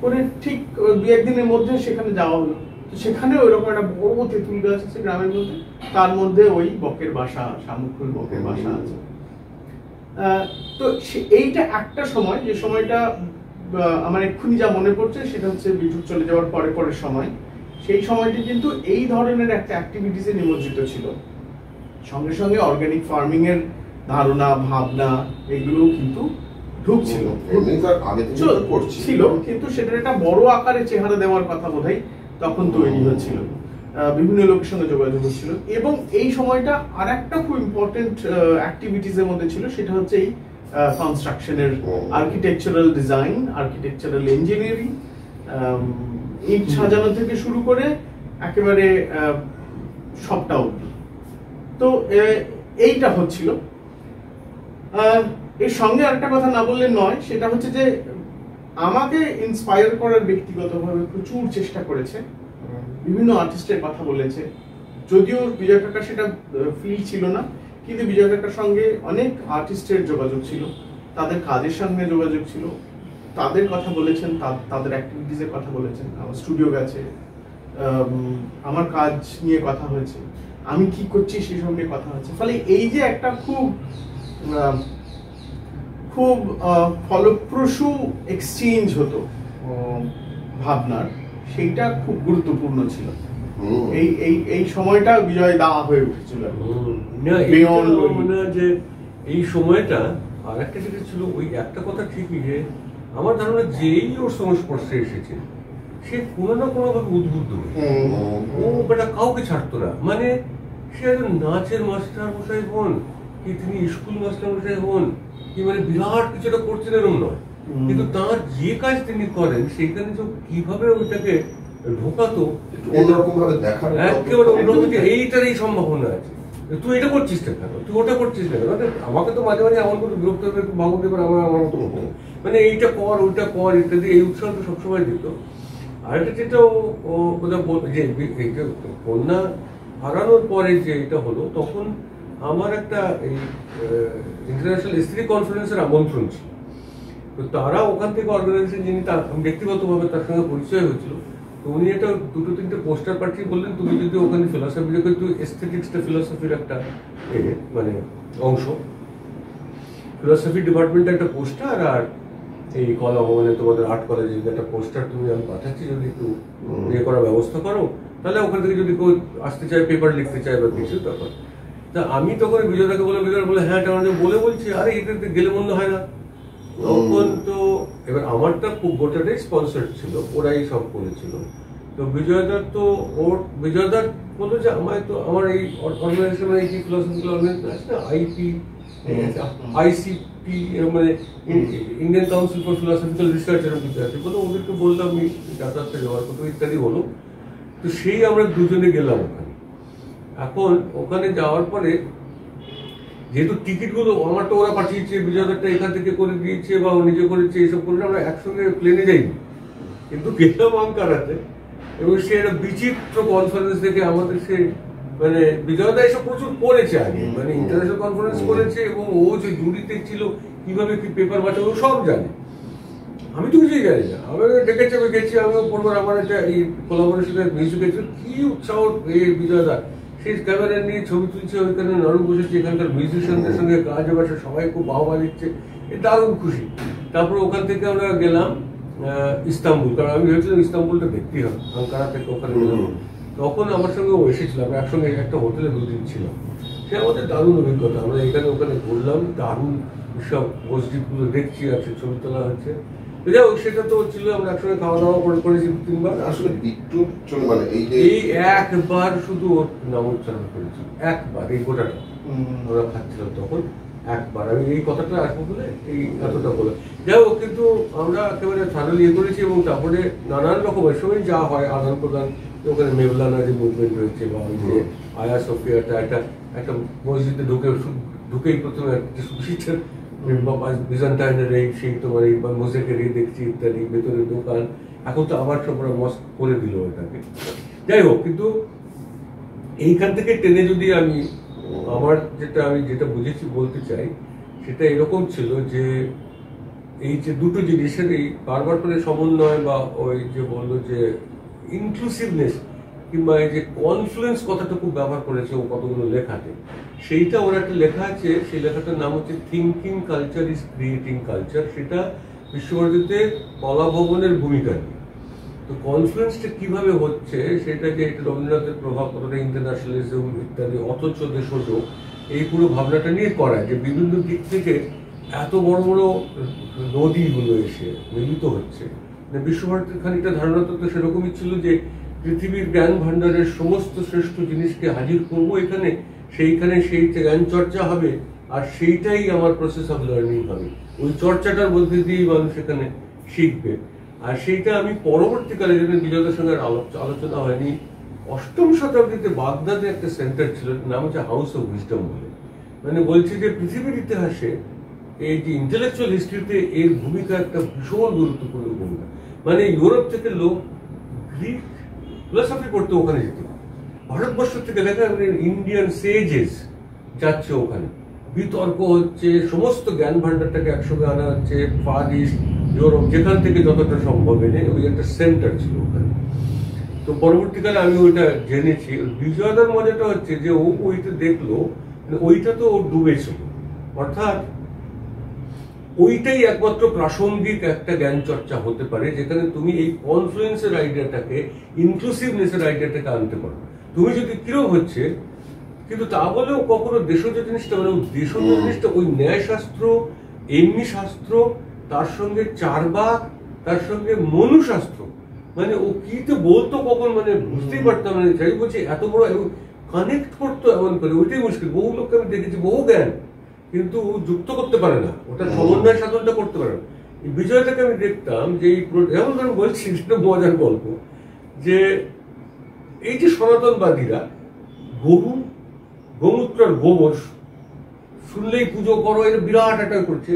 Speaker 2: করে ঠিক 2-1 দিনের মধ্যে সেখানে যাওয়া হলো। তো সেখানে ওইরকম একটা বড় তেঁতুল গাছ আছে গ্রামের মধ্যে, তার মধ্যে ওই বকের বাসা, শামুকফুল বকের বাসা আছে। তো এইটা একটা সময়, যে সময়টা আমার এক্ষুনি যা মনে পড়ছে সেটা হচ্ছে বিদ্যুৎ চলে যাওয়ার পরের সময়। সেই সময়টি কিন্তু এই ধরনের একটা অ্যাক্টিভিটিসে নিমজ্জিত ছিল। সঙ্গে সঙ্গে অর্গানিক ফার্মিং এর ধারণা, ভাবনা এগুলো কিন্তু ঢুকছিল ছিল, কিন্তু সেটার একটা বড় আকারে চেহারা দেওয়ার কথা বোধহয় তখন তৈরি হচ্ছিল, বিভিন্ন লোকের সঙ্গে যোগাযোগ হচ্ছিল। এবং এই সময়টা আর একটা খুব ইম্পর্টেন্ট অ্যাক্টিভিটিস এর মধ্যে ছিল, সেটা হচ্ছে এই কনস্ট্রাকশনের আর্কিটেকচারাল ডিজাইন, আর্কিটেকচারাল ইঞ্জিনিয়ারিং, ইট সাজানো থেকে শুরু করে একেবারে সবটা অবধি। তো এইটা হচ্ছিল। এর সঙ্গে আরেকটা কথা না বললে নয়, সেটা হচ্ছে যে আমাকে ইন্সপায়ার করার ব্যক্তিগতভাবে প্রচুর চেষ্টা করেছে, বিভিন্ন আর্টিস্টের কথা বলেছে। যদিও বিজয় কাকা সেটা ফিল ছিল না, কিন্তু বিজয় কাকার সঙ্গে অনেক আর্টিস্টের যোগাযোগ ছিল, তাদের কাজের সঙ্গে যোগাযোগ ছিল, তাদের কথা বলেছেন, তাদের অ্যাক্টিভিটিসের কথা বলেছেন, আমার স্টুডিও গেছে, আমার কাজ নিয়ে কথা হয়েছে, আমি কি করছি সেসব নিয়ে কথা হয়েছে। ফলে এই যে একটা খুব খুব ফলপ্রসূ এক্সচেঞ্জ হতো ভাবনার, সেইটা খুব গুরুত্বপূর্ণ ছিল। এই সময়টা বিজয় দা হয়ে উঠেছিল।
Speaker 3: যে এই সময়টা আর একটা যেটা ছিল, ওই একটা কথা ঠিকই যে আমার ধারণা যেই ওর সংস্পর্শে এসেছে সে কোনো না কোনো ভাবে উদ্বুদ্ধ ও বেটা কাউকে ছাড়তো না। মানে সে নাচের মাস্টার মশাই হন, কি তিনি স্কুল মাস্টার মশাই হন, কি মানে বিরাট কিছুটা করছেন এরকম নয়, কিন্তু তার যে কাজ তিনি করেন সেখানে যে কিভাবে ওইটাকে ঢোকাতো
Speaker 1: অন্যরকম ভাবে দেখা,
Speaker 3: একেবারে অন্যরকম, এইটার এই সম্ভাবনা আছে। তুই এটা করছিস না কেন, তুই ওটা করছিস না কেন, আমাকে তো মাঝে মাঝে আমার মতো বিরক্ত হবে, একটু ভাঙতে পারে আমার মতো মানে এইটা কর ওইটা কর ইত্যাদি, এই উৎসাহ তো সবসময় দিত। আর একটা যেটা ও যে কন্যা হারানোর পরে যে এটা হলো, তখন আমার একটা এই ইন্টারন্যাশনাল স্ত্রী কনফারেন্সের আমন্ত্রণ ছিল। তো তারা ওখান থেকে অর্গানাইজেশন, যিনি ব্যক্তিগতভাবে তার সঙ্গে পরিচয় হয়েছিল, তো উনি একটা 2-3টে পোস্টার পাঠিয়ে বললেন, তুমি যদি ওখানে ফিলসফি রেখে, তুই এস্থেটিক্সটা ফিলসফির একটা মানে অংশ, ফিলসফি ডিপার্টমেন্টে একটা পোস্টার, আর এই কলম মানে তোমাদের আর্ট কলেজে একটা পোস্টার তুমি আমি পাঠাচ্ছি, যদি একটু ইয়ে করার ব্যবস্থা করো, তাহলে ওখান থেকে যদি কেউ আসতে চায়, পেপার লিখতে চায় বা কিছু, তখন তা আমি তখন বিজয়দাকে বলে হ্যাঁ বলে বলছি, আরে এটাতে গেলে মন্দ হয় না। তখন তো এবার আমারটা খুব গোটাটাই স্পন্সর ছিল, ওরাই সব করেছিল। তো বিজয়দার তো বিজয়দার বললো যে আমায় তো আমার এই অর্গানাইজেশন, এই যে ফিলসফিক্যাল অর্গানাইজেশন আছে না, ICP মানে Indian council for philosophical research, এরকম কিছু আছে, বলে ওদেরকে বললাম আমি যাতায়াতটা যাওয়ার কথা ইত্যাদি হলো। তো সেই আমরা দুজনে গেলাম ওখানে। এখন ওখানে যাওয়ার পরে যেহেতু টিকিটগুলো আমারটা ওরা পাঠিয়েছে, বিজয়দারটা এখান থেকে করে দিয়েছে বা নিজে করেছে, এইসব করলে আমরা একসঙ্গে প্লেনে যাইনি, কিন্তু গেলাম আঙ্কারাতে। এবং সে একটা বিচিত্র কনফারেন্স থেকে আমাদের সে মানে বিজয়দা এসব প্রচুর পড়েছে আগে, মানে ইন্টারন্যাশনাল কনফারেন্স করেছে, এবং ও যে জুরিতে ছিল কিভাবে কি পেপার বাঁচাবো সব জানে, আমি তো কিছুই জানি না। আমি ডেকেছে, আমি গেছি, আমিও পড়বার, আমার একটা এই কোলাবোরেশনের মিউজিক হয়েছিল, কি উৎসাহ এই বিজয়দা, সেই ক্যামেরা নিয়ে ছবি তুলছে, ওইখানে নরম বসেছে, এখানকার মিউজিশিয়ানদের সঙ্গে কাজ বাসে সবাই খুব বাহবা দিচ্ছে, দারুণ খুশি। তারপর ওখান থেকে আমরা গেলাম ইস্তাম্বুল, কারণ আমি ভেবেছিলাম ইস্তাম্বুলটা দেখতেই হবে, আঙ্কারা থেকে ওখানে গেলাম। তখন আমার সঙ্গে ও এসেছিলাম, একসঙ্গে একটা হোটেলে 2 দিন ছিলাম। সে আমাদের দারুণ অভিজ্ঞতা, আমরা এখানে ওখানে ঘুরলাম, দারুণ সব মসজিদগুলো দেখছি, আছে ছবি তোলা হচ্ছে। যাই হোক, সেটা তো ছিল, আমরা একসঙ্গে খাওয়া দাওয়া করেছি 2-3 বার।
Speaker 1: আসলে বিদ্যুৎ মানে
Speaker 3: এই একবার শুধু ওর নাম উচ্চারণ করেছি, একবার, এই গোটাটা আমরা খাচ্ছিলাম তখন, একবার। আমি এই কথাটা আসবো বলে এই এতটা বলে, যাই হোক, কিন্তু আমরা একেবারে থানালি ইয়ে করেছি। এবং তারপরে নানান রকমের সময় যা হয় আদান প্রদান, ওখানে মেভলানা যে মুভমেন্ট রয়েছে, বা ওই যে আয়া সোফিয়াটা একটা মসজিদে ঢুকেই প্রথমে একটা সুশিক্ষার বিজান্টাইনের এই সেই তোমার এই মোজাইকের দেখছি ইত্যাদি, ভেতরের দোকান, এখন তো আবার সব মস্ক করে দিল ওটাকে। যাই হোক, কিন্তু এইখান থেকে টেনে যদি আমি আমার যেটা বুঝেছি বলতে চাই, সেটা এরকম ছিল যে এই যে দুটো জিনিসের এই বারবার করে সমন্বয় বা ওই যে বললো যে ইনক্লুসিভনেস কিংবা এই যে কনফ্লুয়েন্স কথাটা খুব ব্যবহার করেছে ও কতগুলো লেখাতে, সেইটা ওর একটা লেখা আছে, সেই লেখাটার নাম হচ্ছে thinking culture is creating culture. সেটা বিশ্বভারতীতে কলাভবনের ভূমিকা নিয়ে। তো কনফ্লুয়েন্সটা কিভাবে হচ্ছে সেটা যে এটা রবীন্দ্রনাথের প্রভাব কতটা, ইন্টারন্যাশনালিজম ইত্যাদি, অথচ দেশজ এই পুরো ভাবনাটা নিয়ে করা যে বিভিন্ন দিক থেকে এত বড় বড় নদীগুলো এসে মিলিত হচ্ছে। বিশ্বভারতীর খানিকটা ধারণা তো সেরকমই ছিল যে পৃথিবীর জ্ঞান ভাণ্ডারের সমস্ত শ্রেষ্ঠ জিনিসকে হাজির করবো এখানে, সেইখানে সেই জ্ঞান চর্চা হবে, আর সেইটাই আমার প্রসেস অফ লার্নিং হবে। ওই চর্চাটার মধ্যে দিয়েই মানুষ এখানে শিখবে। আর সেইটা আমি পরবর্তীকালে যেদিন বিজয়দের সঙ্গে আলোচনা হয়নি, 8ম শতাব্দীতে বাগদাদে একটা সেন্টার ছিল, নাম হচ্ছে হাউস অফ উইজডম বলে। মানে বলছে যে পৃথিবীর ইতিহাসে এই যে ইন্টেলেকচুয়াল হিস্ট্রিতে এর ভূমিকা একটা ভীষণ গুরুত্বপূর্ণ ভূমিকা। মানে ইউরোপ থেকে লোক গ্রিক ফিলসফি পড়তে ওখানে যেত, ভারতবর্ষ থেকে দেখা ইন্ডিয়ান সেজেস যাচ্ছে ওখানে, বিতর্ক হচ্ছে, সমস্ত জ্ঞান ভাণ্ডারটাকে একসঙ্গে আনা হচ্ছে, ফার ইস্ট, ইউরোপ, যেখান থেকে যতটা সম্ভব এনে ওই একটা সেন্টার ছিল ওখানে। তো পরবর্তীকালে আমি ওইটা জেনেছি। বিজয়দার মজাটা হচ্ছে যে ও ওইটা দেখলো, ওইটা তো ও ডুবেছিল, অর্থাৎ ওইটাই একমাত্র প্রাসঙ্গিক একটা জ্ঞান চর্চা হতে পারে যেখানে তুমি এই কনফ্লুয়েন্সের আইডিয়াটাকে, ইনক্লুসিভনেসের আইডিয়াটাকে আনতে পারো। তুমি যদি কিরকম হচ্ছে, কিন্তু তা বলেও কখনো দেশজ জিনিসটা, মানে দেশজ জিনিসটা ওই ন্যায়শাস্ত্র, এমনি শাস্ত্র, তার সঙ্গে চারবাক, তার সঙ্গে মনুশাস্ত্র, মানে ও কি তো বলতো কখন, মানে বুঝতেই পারতাম না। যাই বলছি এত বড় কানেক্ট করতো এমন করে, ওইটাই মুশকিল। বহু লোককে আমি দেখেছি, বহু জ্ঞান কিন্তু যুক্ত করতে পারে না, ওটা সমন্বয় সাধনটা করতে পারে না। বিজয়টাকে আমি দেখতাম যে যেমন আমি বলছি, সেটা মজার গল্প যে এই যে সনাতনবাদীরা গরু, গোমূত্র আর গোবর শুনলেই পুজো করো, এটা বিরাট অ্যাটাক করছে,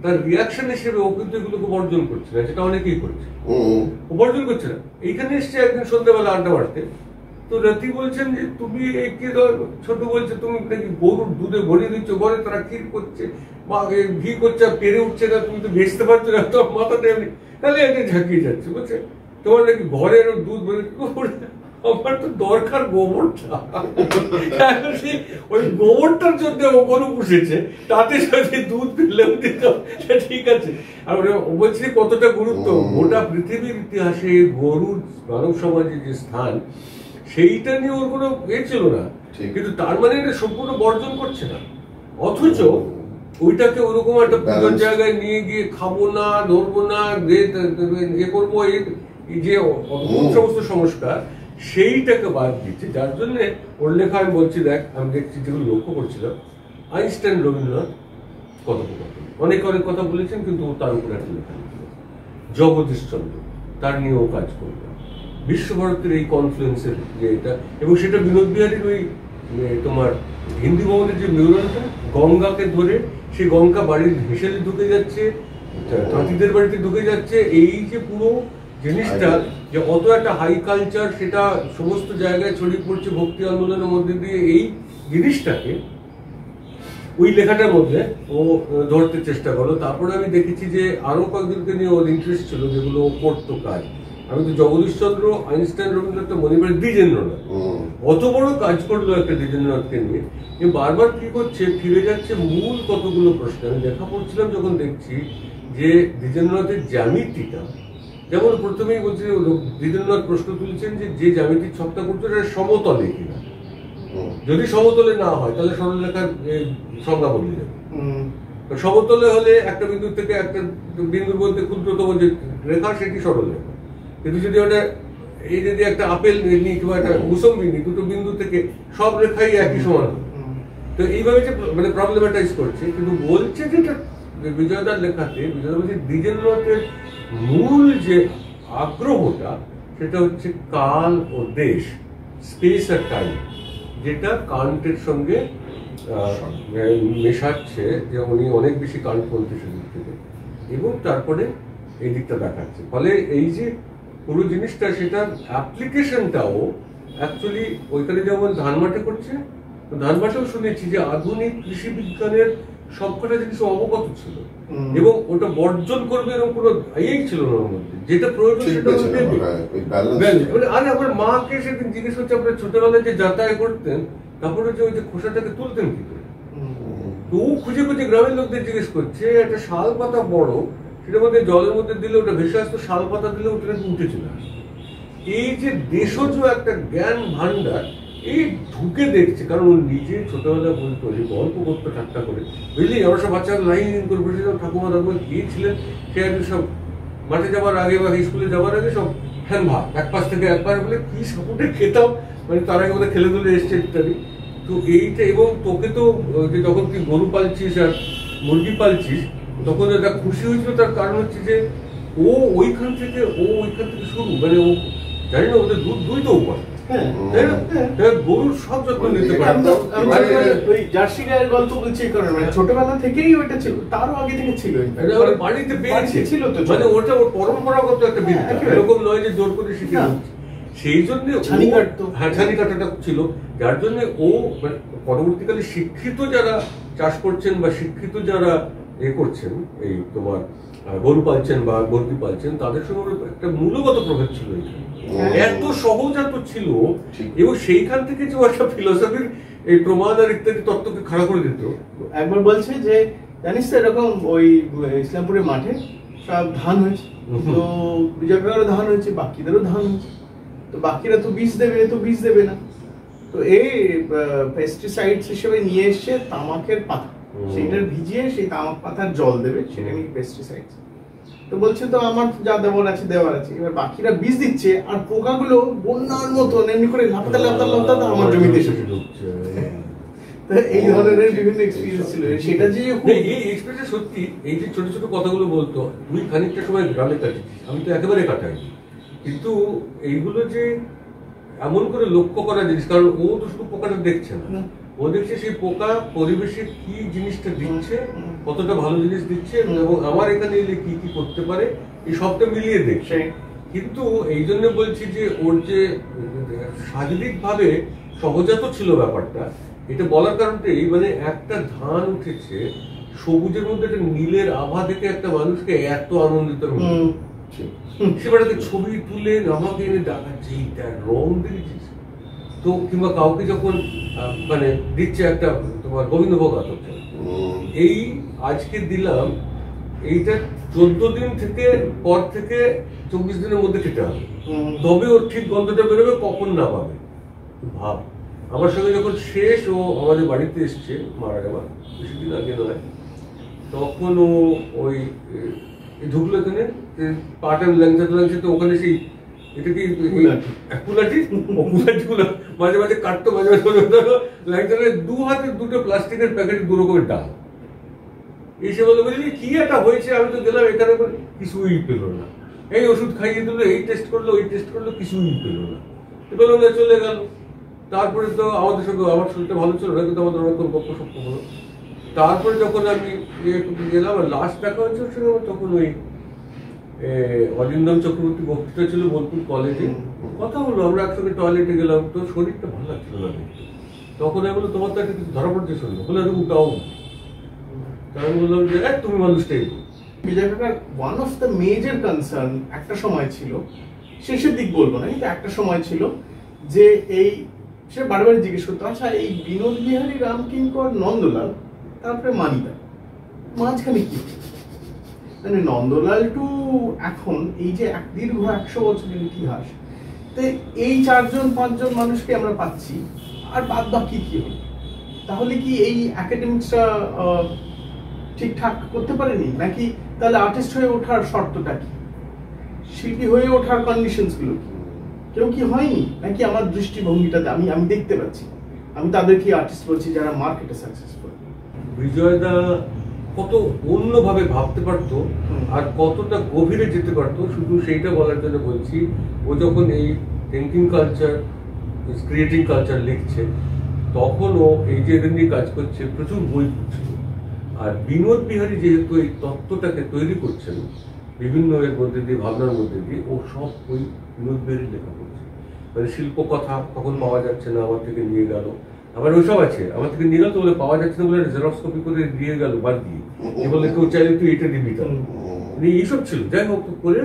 Speaker 3: তার রিয়াকশন হিসেবে ও কিন্তু এগুলোকে বর্জন করছে না, যেটা অনেকেই করছে, ও বর্জন করছে না। এইখানে এসছে একদিন সন্ধ্যাবেলা আড্ডা মারতে, তো রাতি বলছেন যে তুমি এই কি, ছোট বলছে তুমি নাকি গরুর দুধে ভরিয়ে দিচ্ছ ঘরে, তারা ক্ষীর করছে বা ঘি করছে, পেরে উঠছে না, তুমি তো বেচতে পারছো না, তোমার মাথাটা এমনি তাহলে একদিন ঝাঁকিয়ে যাচ্ছে, বুঝছে, তোমার নাকি ঘরের দুধ ভরে। আমার তো দরকার গোবরটা, ওই গোবরটার জন্য ও গরু পুষেছে, তাতে যদি দুধ পেলেও দিত ঠিক আছে। আর বলছি কতটা গুরুত্ব, গোটা পৃথিবীর ইতিহাসে গরুর মানব সমাজে যে স্থান, সেইটা নিয়ে ওর কোনো ছিল না, কিন্তু তার মানে এটা সম্পূর্ণ বর্জন করছে না। অথচ ওইটাকে ওরকম একটা পুজোর জায়গায় নিয়ে গিয়ে খাবো না, ধরবো না, ইয়ে করবো, এই যে সমস্ত সংস্কার, সেইটাকে বাদ দিচ্ছে। যার জন্য ওর লেখা আমি বলছি, দেখ আমি দেখছি যেগুলো লক্ষ্য করছিলাম, আইনস্টাইন, রবীন্দ্রনাথ কথোপকথন অনেক অনেক কথা বলেছেন, কিন্তু তার উপরে একটা লেখা লিখল। জগদীশ চন্দ্র, তার নিয়েও কাজ করবে। বিশ্বভারতীর এই কনফ্লুয়েন্সের যে এটা, এবং সেটা বিনোদ বিহারীর ওই তোমার হিন্দি ভবনের যে মিউরালটা, গঙ্গাকে ধরে সেই গঙ্গা বাড়ির হেসেলে ঢুকে যাচ্ছে, তাঁতিদের বাড়িতে ঢুকে যাচ্ছে, এই যে পুরো জিনিসটা যে অত একটা হাই কালচার, সেটা সমস্ত জায়গায় ছড়িয়ে পড়ছে ভক্তি আন্দোলনের মধ্যে দিয়ে, এই জিনিসটাকে ওই লেখাটার মধ্যে ও ধরতে চেষ্টা করো। তারপরে আমি দেখেছি যে আরো কয়েকজনকে নিয়ে ওর ইন্টারেস্ট ছিল, যেগুলো ও করতো কাজ। আমি তো জগদীশ চন্দ্র, আইনস্টাইন, রবীন্দ্রনাথ মনে করি, দ্বিজেন্দ্রনাথ অত বড় কাজ করলো একটা দ্বিজেন্দ্রনাথকে নিয়ে, বারবার কি করছে, ফিরে যাচ্ছে মূল কতগুলো প্রশ্ন। আমি লেখা পড়ছিলাম যখন দেখছি যে দ্বিজেন্দ্রনাথের জ্যামিতিটা, যেমন প্রথমেই বলছি দ্বিজেন্দ্রনাথ প্রশ্ন তুলছেন যে জ্যামিতির ছকটা করছে এটা সমতলে কিনা, যদি সমতলে না হয় তাহলে সরলরেখার সংজ্ঞা বদলে যাবে। সমতলে হলে একটা বিন্দু থেকে একটা বিন্দুর মধ্যে ক্ষুদ্রতম যে রেখা সেটি সরলরেখা, কিন্তু যদি ওটা এই যদি একটা আপেল নিই কিংবা একটা মুসম্বি নিই, দুটো বিন্দু থেকে সব রেখাই একই সমান হবে। তো এইভাবে যে মানে প্রবলেমাটাইজ করছে, কিন্তু বলছে যেটা বিজয়দার লেখাতে, বিজয়দা বলছে দ্বিজেন্দ্রনাথের মূল যে আগ্রহটা সেটা হচ্ছে কাল ও দেশ, স্পেস আর টাইম, যেটা কান্টের সঙ্গে মেশাচ্ছে, যে উনি অনেক বেশি কান্টপন্থী সেদিক থেকে, এবং তারপরে এই দিকটা দেখাচ্ছে। ফলে এই যে পুরো জিনিসটা, সেটার অ্যাপ্লিকেশনটাও অ্যাকচুয়ালি ওইখানে যেমন ধান মাঠে করছে, ধান মাঠেও শুনেছি যে আধুনিক কৃষি বিজ্ঞানের সবকটা জিনিস অবগত ছিল এবং ওটা বর্জন করবে এরকম কোনো ইয়েই ছিল না ওর মধ্যে, যেটা প্রয়োজন সেটা দেবে। আরে আমার মাকে সেদিন জিজ্ঞেস হচ্ছে আপনার ছোটবেলায় যে যাতায়াত করতেন তারপরে যে ওই যে খোসাটাকে তুলতেন কি করে, তো ও খুঁজে খুঁজে গ্রামের লোকদের জিজ্ঞেস করছে একটা শাল পাতা বড়, সেটার মধ্যে জলের মধ্যে দিলে ওটা ভেসে আসতো, শাল পাতা দিলে ওটা উঠে চলে আসতো। এই যে দেশজ একটা জ্ঞান ভান্ডার এই ঢুকে দেখছে, কারণ ও নিজে ছোটবেলা বলতো যে গল্প করতো ঠাট্টা করে, বুঝলি আমরা সব বাচ্চারা লাইন করে বসেছিলাম, ঠাকুমা ঠাকুমা গিয়েছিলেন, সে আগে সব মাঠে যাবার আগে বা স্কুলে যাবার আগে সব ফ্যান ভাত এক পাশ থেকে একবার বলে কি সাপোর্টে খেতাম, মানে তার আগে বোধহয় খেলে ধুলে এসছে ইত্যাদি। তো এইটা, এবং তোকে তো যখন তুই গরু পালছিস আর মুরগি পালছিস তখন এটা খুশি হয়েছিল, তার কারণ হচ্ছে যে ও ওইখান থেকে শুরু, মানে ও জানি না ওদের দুধ দুই তো উপায়, গরুর সব যত্ন নিতে পারে।
Speaker 2: জার্সি গায়ের গল্প বলছি কারণ মানে ছোটবেলা থেকেই ওইটা ছিল, তারও আগে থেকে ছিল,
Speaker 3: বাড়িতে পেয়েছে
Speaker 2: ছিল তো,
Speaker 3: মানে ওটা ওর পরম্পরাগত একটা বিদ্যা, এরকম নয় যে জোর করে শিখে নিচ্ছে। সেই জন্য ছানি কাটাটা ছিল, যার জন্য ও পরবর্তীকালে শিক্ষিত যারা চাষ করছেন বা শিক্ষিত যারা করছেন এই তোমার গরু পালছেন বা মুরগি পালছেন, তাদের সঙ্গে একটা মূলগত প্রভেদ ছিল, এত সহজাত ছিল। এবং সেইখান থেকে যে একটা ফিলোসফির এই প্রমাণ আর ইত্যাদি তত্ত্বকে খাড়া করে দিত।
Speaker 2: একবার বলছে যে জানিস তো এরকম ওই ইসলামপুরের মাঠে সব ধান হয়েছে, তো বিজয়কারও ধান হয়েছে, বাকিদেরও ধান হয়েছে, তো বাকিরা তো বীজ দেবে, তো বীজ দেবে না, তো এই পেস্টিসাইডস হিসেবে নিয়ে এসছে তামাকের পাতা, সেটা ভিজিয়ে সেই তামাক পাতার জল দেবে, সেটা নিয়ে পেস্টিসাইডস। তো বলছে তো আমার যা দেওয়ার আছে, এবার বাকিরা বীজ দিচ্ছে আর পোকাগুলো বন্যার মতো এমনি করে লাফাতে আমার জমিতে এসে ঢুকছে। এই ধরনের বিভিন্ন এক্সপেরিয়েন্স ছিল, সেটা যে
Speaker 3: এই এক্সপেরিয়েন্স সত্যি। এই যে ছোট ছোট কথাগুলো বলতো, তুই খানিকটা সময় গ্রামে কাটিয়েছিস, আমি তো একেবারে কাটাই, কিন্তু এইগুলো যে এমন করে লক্ষ্য করা জিনিস, কারণ ও তো শুধু পোকাটা দেখছে না, ও দেখছে সেই পোকা পরিবেশে কি জিনিসটা দিচ্ছে, কতটা ভালো জিনিস দিচ্ছে, এবং আমার এখানে এলে কি কি করতে পারে, এই সবটা মিলিয়ে দেখছে। কিন্তু এই জন্য বলছি যে ওর যে শারীরিক ভাবে সহজাত ছিল ব্যাপারটা, এটা বলার কারণটা এই, মানে একটা ধান উঠেছে সবুজের মধ্যে একটা নীলের আভা দেখে একটা মানুষকে এত আনন্দিত সেবাটাকে ছবি তুলে আমাকে এনে দেখাচ্ছে, তার রং দেখেছিস তো, কিংবা কাউকে যখন মানে দিচ্ছে একটা তোমার গোবিন্দভোগ আতপ, এই আজকে দিলাম, এইটা 14 দিন থেকে পর থেকে 24 দিনের মধ্যে খেতে হবে, তবে ওর ঠিক গন্ধটা বেরোবে, কখন না পাবে। ভাব, আমার সঙ্গে যখন শেষ ও আমাদের বাড়িতে এসছে মারা যাওয়ার বেশিদিন আগে নয়, তখন ও ওই ঢুকলো এখানে পাটা ল্যাংচা, তো ওখানে সেই এটা কি কুলাটি গুলো মাঝে মাঝে কাটতো, মাঝে মাঝে ল্যাংচারের দু হাতে দুটো প্লাস্টিকের প্যাকেট 2 রকমের ডাল এসে বলে, বলি কি একটা হয়েছে, আমি তো গেলাম এখানে, কিছুই পেলো না, এই ওষুধ খাইয়ে দিল, এই টেস্ট করলো, ওই টেস্ট করলো, কিছুই পেলো না, পেলো না, চলে গেল। তারপরে তো আমাদের সঙ্গে আমার শরীরটা ভালো ছিল না, কিন্তু আমাদের ওরকম গল্প সপ্প হলো। তারপরে যখন আমি গেলাম লাস্ট দেখা হয়েছে ওর সঙ্গে, তখন ওই অরিন্দম চক্রবর্তী বক্তৃতা ছিল বোলপুর কলেজে, কথা হলো, আমরা একসঙ্গে টয়লেটে গেলাম, তো শরীরটা ভালো লাগছিল না দেখতে। তখন আমি বললো তোমার তো একটা কিছু ধরা পড়ছে শরীর, বলে উঠাও, আমি বললাম যে তুমি মানুষটাই।
Speaker 2: বিজয় কাকার one of the major concern একটা সময় ছিল, শেষের দিক বলবো না কিন্তু একটা সময় ছিল, যে এই সে বারবার জিজ্ঞেস করতো, আচ্ছা এই বিনোদ বিহারী রামকিঙ্কর নন্দলাল তারপরে মানিদা মাঝখানে কি, মানে নন্দলাল টু এখন এই যে দীর্ঘ 100 বছরের ইতিহাস, তো এই 4-5 মানুষকে আমরা পাচ্ছি, আর বাদ বাকি কি হল? তাহলে কি এই একাডেমিক্সটা ঠিকঠাক করতে পারেনি, নাকি তাহলে আর্টিস্ট হয়ে ওঠার শর্তটা কি, শিল্পী হয়ে ওঠার কন্ডিশনস গুলো কি, কেউ কি হয়নি, নাকি আমার দৃষ্টিভঙ্গিটাতে আমি দেখতে পাচ্ছি, আমি তাদেরকে আর্টিস্ট বলছি যারা মার্কেটে সাকসেসফুল।
Speaker 3: বিজয়দা কত অন্যভাবে ভাবতে পারতো আর কতটা গভীরে যেতে পারতো, শুধু সেইটা বলার জন্য বলছি। ও যখন এই থিঙ্কিং কালচার, ক্রিয়েটিং কালচার লিখছে, তখন ও এই যে এদের নিয়ে কাজ করছে, প্রচুর বই পড়ছিল। আর বিনোদ বিহারী যেহেতু এই তত্ত্বটাকে তৈরি করছেন বিভিন্ন এর মধ্যে দিয়ে, ভাবনার মধ্যে দিয়ে, ও সব বই বিনোদ বিহারী লেখা করছে। মানে শিল্প কথা কখন পাওয়া যাচ্ছে না, আমার থেকে নিয়ে গেল, আবার ওইসব আছে আমার থেকে নিয়ে গেল তো বলে পাওয়া যাচ্ছে না বলে জেরক্স কপি করে দিয়ে গেল বাদ দিয়ে বলে কেউ চাইলে তুই এটা দিবি তার এইসব ছিল। যাই হোক করে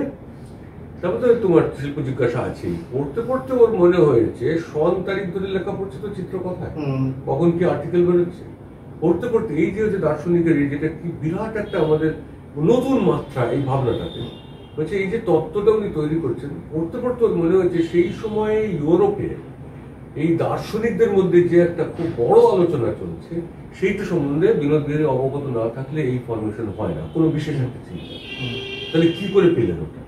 Speaker 3: তারপর তো তোমার শিল্প জিজ্ঞাসা আছেই। পড়তে পড়তে ওর মনে হয়েছে সন তারিখ ধরে লেখা পড়ছে তো চিত্রকথায়, কখন কি আর্টিকেল বেরোচ্ছে। পড়তে পড়তে এই যে হচ্ছে দার্শনিকের যেটা কি বিরাট একটা আমাদের নতুন মাত্রা এই ভাবনাটাকে বলছে, এই যে তত্ত্বটা উনি তৈরি করছেন, পড়তে পড়তে ওর মনে হয়েছে সেই সময়ে ইউরোপে এই দার্শনিকদের মধ্যে যে একটা খুব বড় আলোচনা চলছে সেইটা সম্বন্ধে বিনোদ বিহারী অবগত না থাকলে এই ফরমেশন হয় না কোনো বিশেষ একটা চিন্তা। তাহলে কি করে পেলেন ওটা?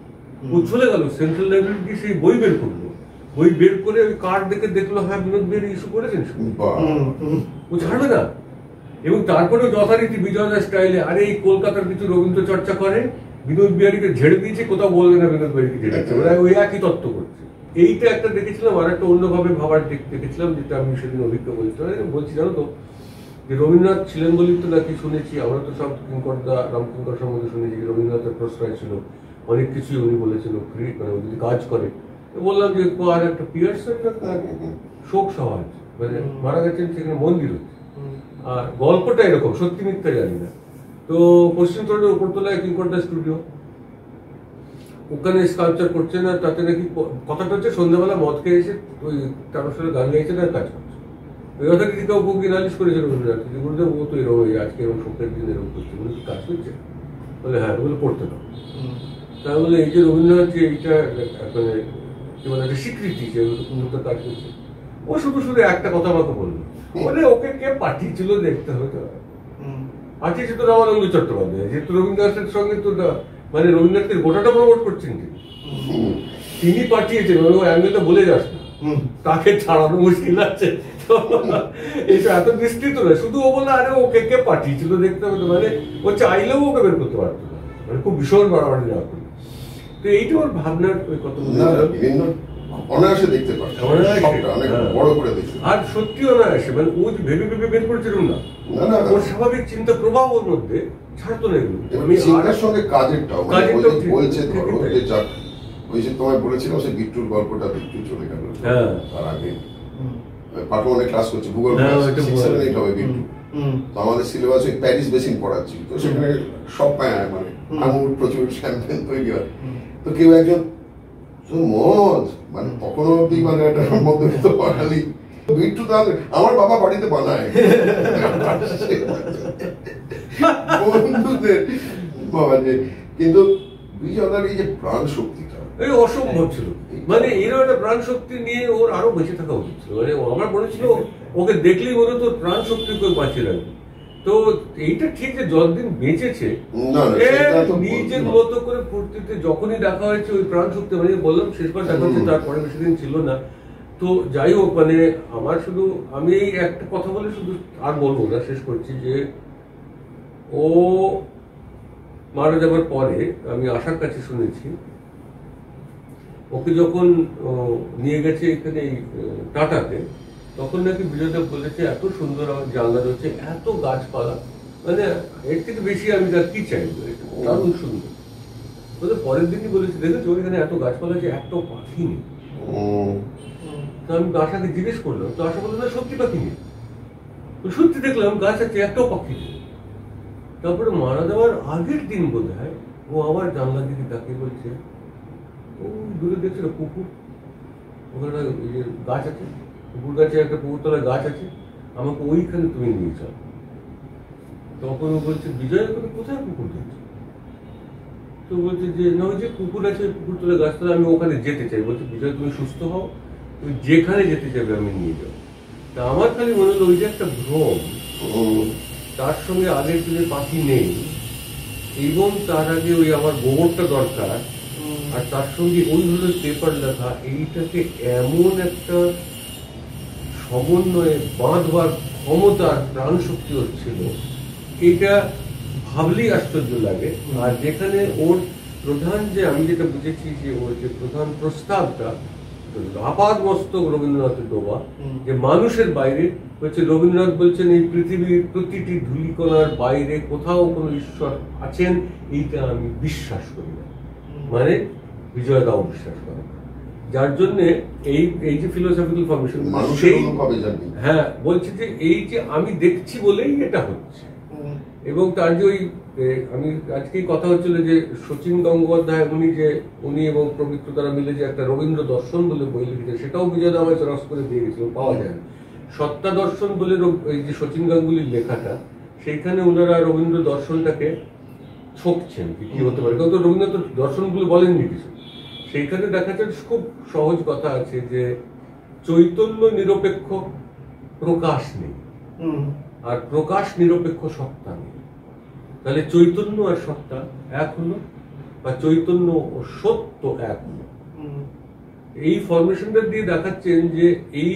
Speaker 3: ও চলে গেল সেন্ট্রাল লাইব্রেরি গিয়ে সেই বই বের করলো, বই বের করে ওই কার্ড দেখে দেখলো হ্যাঁ বিনোদ বিহারী ইস্যু করেছেন, ও ছাড়বে না। এবং তারপরে যথারীতি বিজয়দার স্টাইলে আরে এই কলকাতার কিছু রবীন্দ্র চর্চা করে বিনোদ বিহারীকে ঝেড়ে দিয়েছে, কোথাও বলবে না বিনোদ বিহারীকে ঝেড়েছে, ওরা ওই একই তত্ত্ব করছে। এইটা একটা দেখেছিলাম। আর একটা অন্যভাবে ভাবার দেখেছিলাম যেটা আমি সেদিন অভিজ্ঞ বলছি জানো তো, যে রবীন্দ্রনাথ ছিলেন বলেই তো নাকি শুনেছি, আমরা তো সব কিঙ্করদা রামকিঙ্কর সম্বন্ধে শুনেছি রবীন্দ্রনাথের প্রশ্রয় ছিল, অনেক কিছুই উনি বলেছিল মানে যদি কাজ করে। বললাম যে আর একটা পিয়ার্সের শোক সভা আছে, মানে মারা গেছেন, সেখানে মন্দির হচ্ছে। আর গল্পটা এরকম, সত্যি মিথ্যা জানি না। তো পশ্চিম তলের উপরতলায় কিঙ্করদা স্টুডিও, ওখানে স্কাল্পচার করছে না, তাতে নাকি কথাটা হচ্ছে সন্ধ্যাবেলা মদ খেয়ে এসে ওই তার সাথে গান গাইছে না, কাজ করছে। ওই কথা কি কেউ বুকি নালিশ করেছিল রবীন্দ্রনাথ, গুরুদেব ও তো এরকম আজকে এরকম শোকের দিন এরকম করছে, বলে কি কাজ করছে? বলে হ্যাঁ, বলে পড়তে দাও। তাহলে বলে এই যে রবীন্দ্রনাথ যে এইটা মানে কি বলে একটা স্বীকৃতি যে কাজ করছে, ও শুধু শুধু একটা কথা আমাকে বললো, বলে ওকে কে পাঠিয়েছিল দেখতে হবে। তো পাঠিয়েছে তো রামানন্দ চট্টোপাধ্যায়, যেহেতু রবীন্দ্রনাথের সঙ্গে তো মানে রবীন্দ্রনাথের গোটাটা প্রমোট করছেন তিনি পাঠিয়েছেন, ও অ্যাঙ্গেলটা বলে যাস না, তাকে ছাড়ানো মুশকিল আছে। এইসব এত বিস্তৃত না, শুধু ও বলে আরে ওকে কে পাঠিয়েছিল দেখতে হবে। মানে ও চাইলেও ওকে বের করতে পারতো না, মানে খুব ভীষণ বাড়াবাড়ি না করে। তো এইটা ওর ভাবনার ওই কত
Speaker 1: অনায়াসে দেখতে পারে, অনেক বড় করে দেখতে।
Speaker 3: আর সত্যি অনায়াসে, মানে ও যে ভেবে ভেবে বের করেছিলাম না, ওর স্বাভাবিক চিন্তা প্রভাব ওর মধ্যে ছাড়তো না এগুলো।
Speaker 1: আমি চিন্তার সঙ্গে কাজেরটাও বলছে, ধরো যে যাক ওই যে তোমায় বলেছিলাম সে বিট্টুর গল্পটা বিট্টু চলে গেল তার আগে পাঠমানে ক্লাস করছে ভূগোল হবে বিট্টু, তো আমাদের সিলেবাস ওই প্যারিস বেসিন পড়াচ্ছি, তো সেখানে সব পায় মানে আঙুর প্রচুর শ্যাম্পেন তৈরি হয়। তো কেউ একজন মদ মানে তখনও অব্দি মানে একটা মধ্যবিত্ত বাঙালি বিট্টু, তাহলে আমার বাবা বাড়িতে বানায় বন্ধুদের বাবা যে। কিন্তু বিজয়দার এই যে প্রাণ শক্তিটা
Speaker 3: এই অসম্ভব ছিল, মানে এরকম একটা প্রাণ শক্তি নিয়ে ওর আরো বেঁচে থাকা উচিত ছিল। মানে আমার মনে ছিল ওকে দেখলেই মনে তো প্রাণ শক্তি করে বাঁচিয়ে রাখবে। তো এইটা ঠিক যে যতদিন বেঁচেছে নিজের মতো করে ফুর্তিতে যখনই দেখা হয়েছে ওই প্রাণ শক্তি, মানে বললাম শেষবার দেখা হচ্ছে তারপরে বেশি দিন ছিল না। তো যাই হোক, মানে আমার শুধু আমি এই একটা কথা বলে শুধু আর বলবো না, শেষ করছি যে ও মারা যাবার পরে আমি আশার কাছে শুনেছি ওকে যখন নিয়ে গেছে এখানে টাটাতে, তখন নাকি বিজয়দেব বলেছে এত সুন্দর আমার জানলা রয়েছে, এত গাছপালা, মানে এর থেকে বেশি আমি তার কি চাইবো, দারুণ সুন্দর। বলে পরের দিনই বলেছে দেখেছো ওইখানে এত গাছপালা আছে, একটাও পাখি নেই। তো আমি আশাকে জিজ্ঞেস করলাম, তো আশা বললো না সত্যি পাখি নেই। সত্যি দেখলাম গাছ আছে, একটাও পাখি নেই। তারপরে মারা যাওয়ার আগের দিন বোধ হয় ও আবার জানলা দিকে তাকিয়ে বলছে ও দূরে দেখছিল পুকুর, ওখানে গাছ আছে, পুকুর গাছে একটা পুকুরতলায় গাছ আছে, আমাকে ওইখানে তুমি নিয়ে চল। তখন ও বলছে বিজয় তুমি কোথায় পুকুর দেখছো? তো বলছে যে না ওই যে পুকুর আছে, পুকুরতলায় গাছতলা, আমি ওখানে যেতে চাই। বলছে বিজয় তুমি সুস্থ হও, তুমি যেখানে যেতে চাইবে আমি নিয়ে যাবো। তা আমার খালি মনে হলো ওই যে একটা ভ্রম, তার সঙ্গে আগের দিনের পাখি নেই, এবং তার আগে ওই আমার গোবরটা দরকার, আর তার সঙ্গে ওই ধরনের পেপার লেখা, এইটাকে এমন একটা সমন্বয়ে বাঁধবার ক্ষমতার প্রাণ শক্তি হচ্ছিল, এইটা ভাবলেই আশ্চর্য লাগে। আর যেখানে ওর প্রধান যে আমি যেটা বুঝেছি যে ওর যে প্রধান প্রস্তাবটা আপাদ মস্তক রবীন্দ্রনাথের ডোবা, যে মানুষের বাইরে হচ্ছে রবীন্দ্রনাথ বলছেন এই পৃথিবীর প্রতিটি ধূলিকণার বাইরে কোথাও কোনো ঈশ্বর আছেন, এইটা আমি বিশ্বাস করি না। মানে বিজয়দাও বিশ্বাস করে। যার জন্য এই এই যে ফিলোসফিক্যাল ফরমেশন
Speaker 1: মানুষের অনুভবে জানি।
Speaker 3: হ্যাঁ, বলছে যে এই যে আমি দেখছি বলেই এটা হচ্ছে। এবং তার যে ওই আমি আজকেই কথা হচ্ছিল যে শচীন গঙ্গোপাধ্যায় উনি এবং প্রবৃত্ত তারা মিলে যে একটা রবীন্দ্র দর্শন বলে বই লিখেছে, সেটাও বিজয় আমায় রস করে দিয়ে গেছিল, পাওয়া যায় না। সত্তা দর্শন বলে এই যে শচীন গাঙ্গুলির লেখাটা, সেইখানে ওনারা রবীন্দ্র দর্শনটাকে ঠকছেন কি হতে পারে, কিন্তু রবীন্দ্র দর্শনগুলো বলেননি কিছু। সেইখানে দেখা যাচ্ছে খুব সহজ কথা আছে যে চৈতন্য নিরপেক্ষ প্রকাশ নেই, আর প্রকাশ নিরপেক্ষ সত্তা নেই। তাহলে চৈতন্য আর সত্তা এক হলো, বা চৈতন্য ও সত্য এক হলো। এই ফরমেশনটা দিয়ে দেখাচ্ছেন যে এই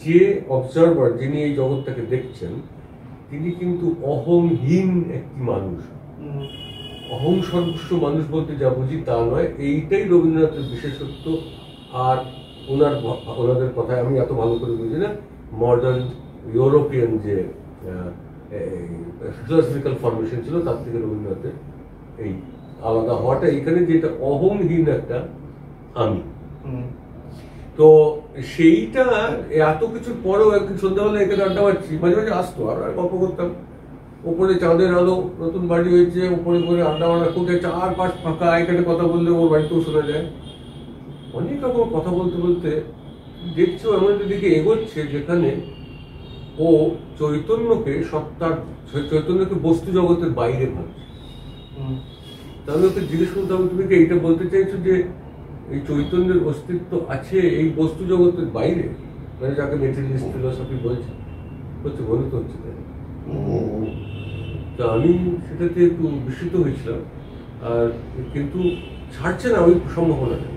Speaker 3: যে অবজারভার, যিনি এই জগৎটাকে দেখছেন, তিনি কিন্তু অহংহীন একটি মানুষ। অহং সর্বস্ব মানুষ বলতে যা বুঝি তা নয়, এইটাই রবীন্দ্রনাথের বিশেষত্ব। আর ওনাদের কথায় আমি এত ভালো করে বুঝি না, মডার্ন ইউরোপিয়ান যে ফিলোসফিক্যাল ফরমেশন ছিল তার থেকে রবীন্দ্রনাথের এই আলাদা হওয়াটা এখানে, যেটা অহংহীন একটা আমি। তো সেইটা এত কিছুর পরেও একদিন সন্ধ্যাবেলা এখানে আড্ডা মারছি, মাঝে মাঝে আসতো, আর গল্প করতাম। ওপরে চাঁদের আলো, নতুন বাড়ি হয়েছে, ওপরে করে আড্ডা মারা খুঁজে, চারপাশ ফাঁকা, এখানে কথা বললে ওর বাড়িতেও শোনা যায়। অনেক রকম কথা বলতে বলতে দেখছো এমন একটা দিকে এগোচ্ছে যেখানে ও চৈতন্যকে চৈতন্যকে বস্তু জগতের বাইরে ভাবছে। তাহলে ওকে জিজ্ঞেস করতে হবে, তুমি কি এইটা বলতে চাইছো যে এই চৈতন্যের অস্তিত্ব আছে এই বস্তু জগতের বাইরে, মানে যাকে মেটেরিয়ালিস্ট ফিলোসফি বলছে? মনে তো হচ্ছে তাই। তো আমি সেটাতে একটু বিস্মিত হয়েছিলাম, আর কিন্তু ছাড়ছে না ওই সম্ভাবনাটা।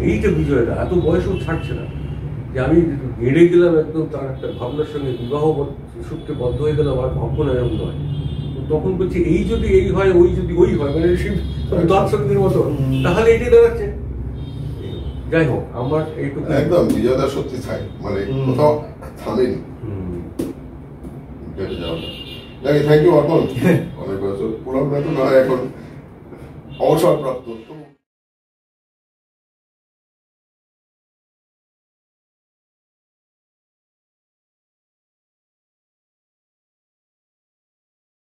Speaker 3: এইটা বিজয়টা, এত বয়সও ছাড়ছে না যে আমি গেড়ে গেলাম একদম তার একটা ভাবনার সঙ্গে, বিবাহ সূত্রে বদ্ধ হয়ে গেলাম, আর ভাববো না এরকম নয়। তখন বলছি এই যদি এই হয়, ওই যদি ওই হয়, মানে দর্শকদের মতো, তাহলে এটি দাঁড়াচ্ছে। যাই হোক, আমার এইটুকু
Speaker 1: একদম বিজয়দা সত্যি চাই, মানে কোথাও থামেনি। থ্যাংক ইউ অর্পণ। অনেক বছর পুরো না এখন অবসরপ্রাপ্ত।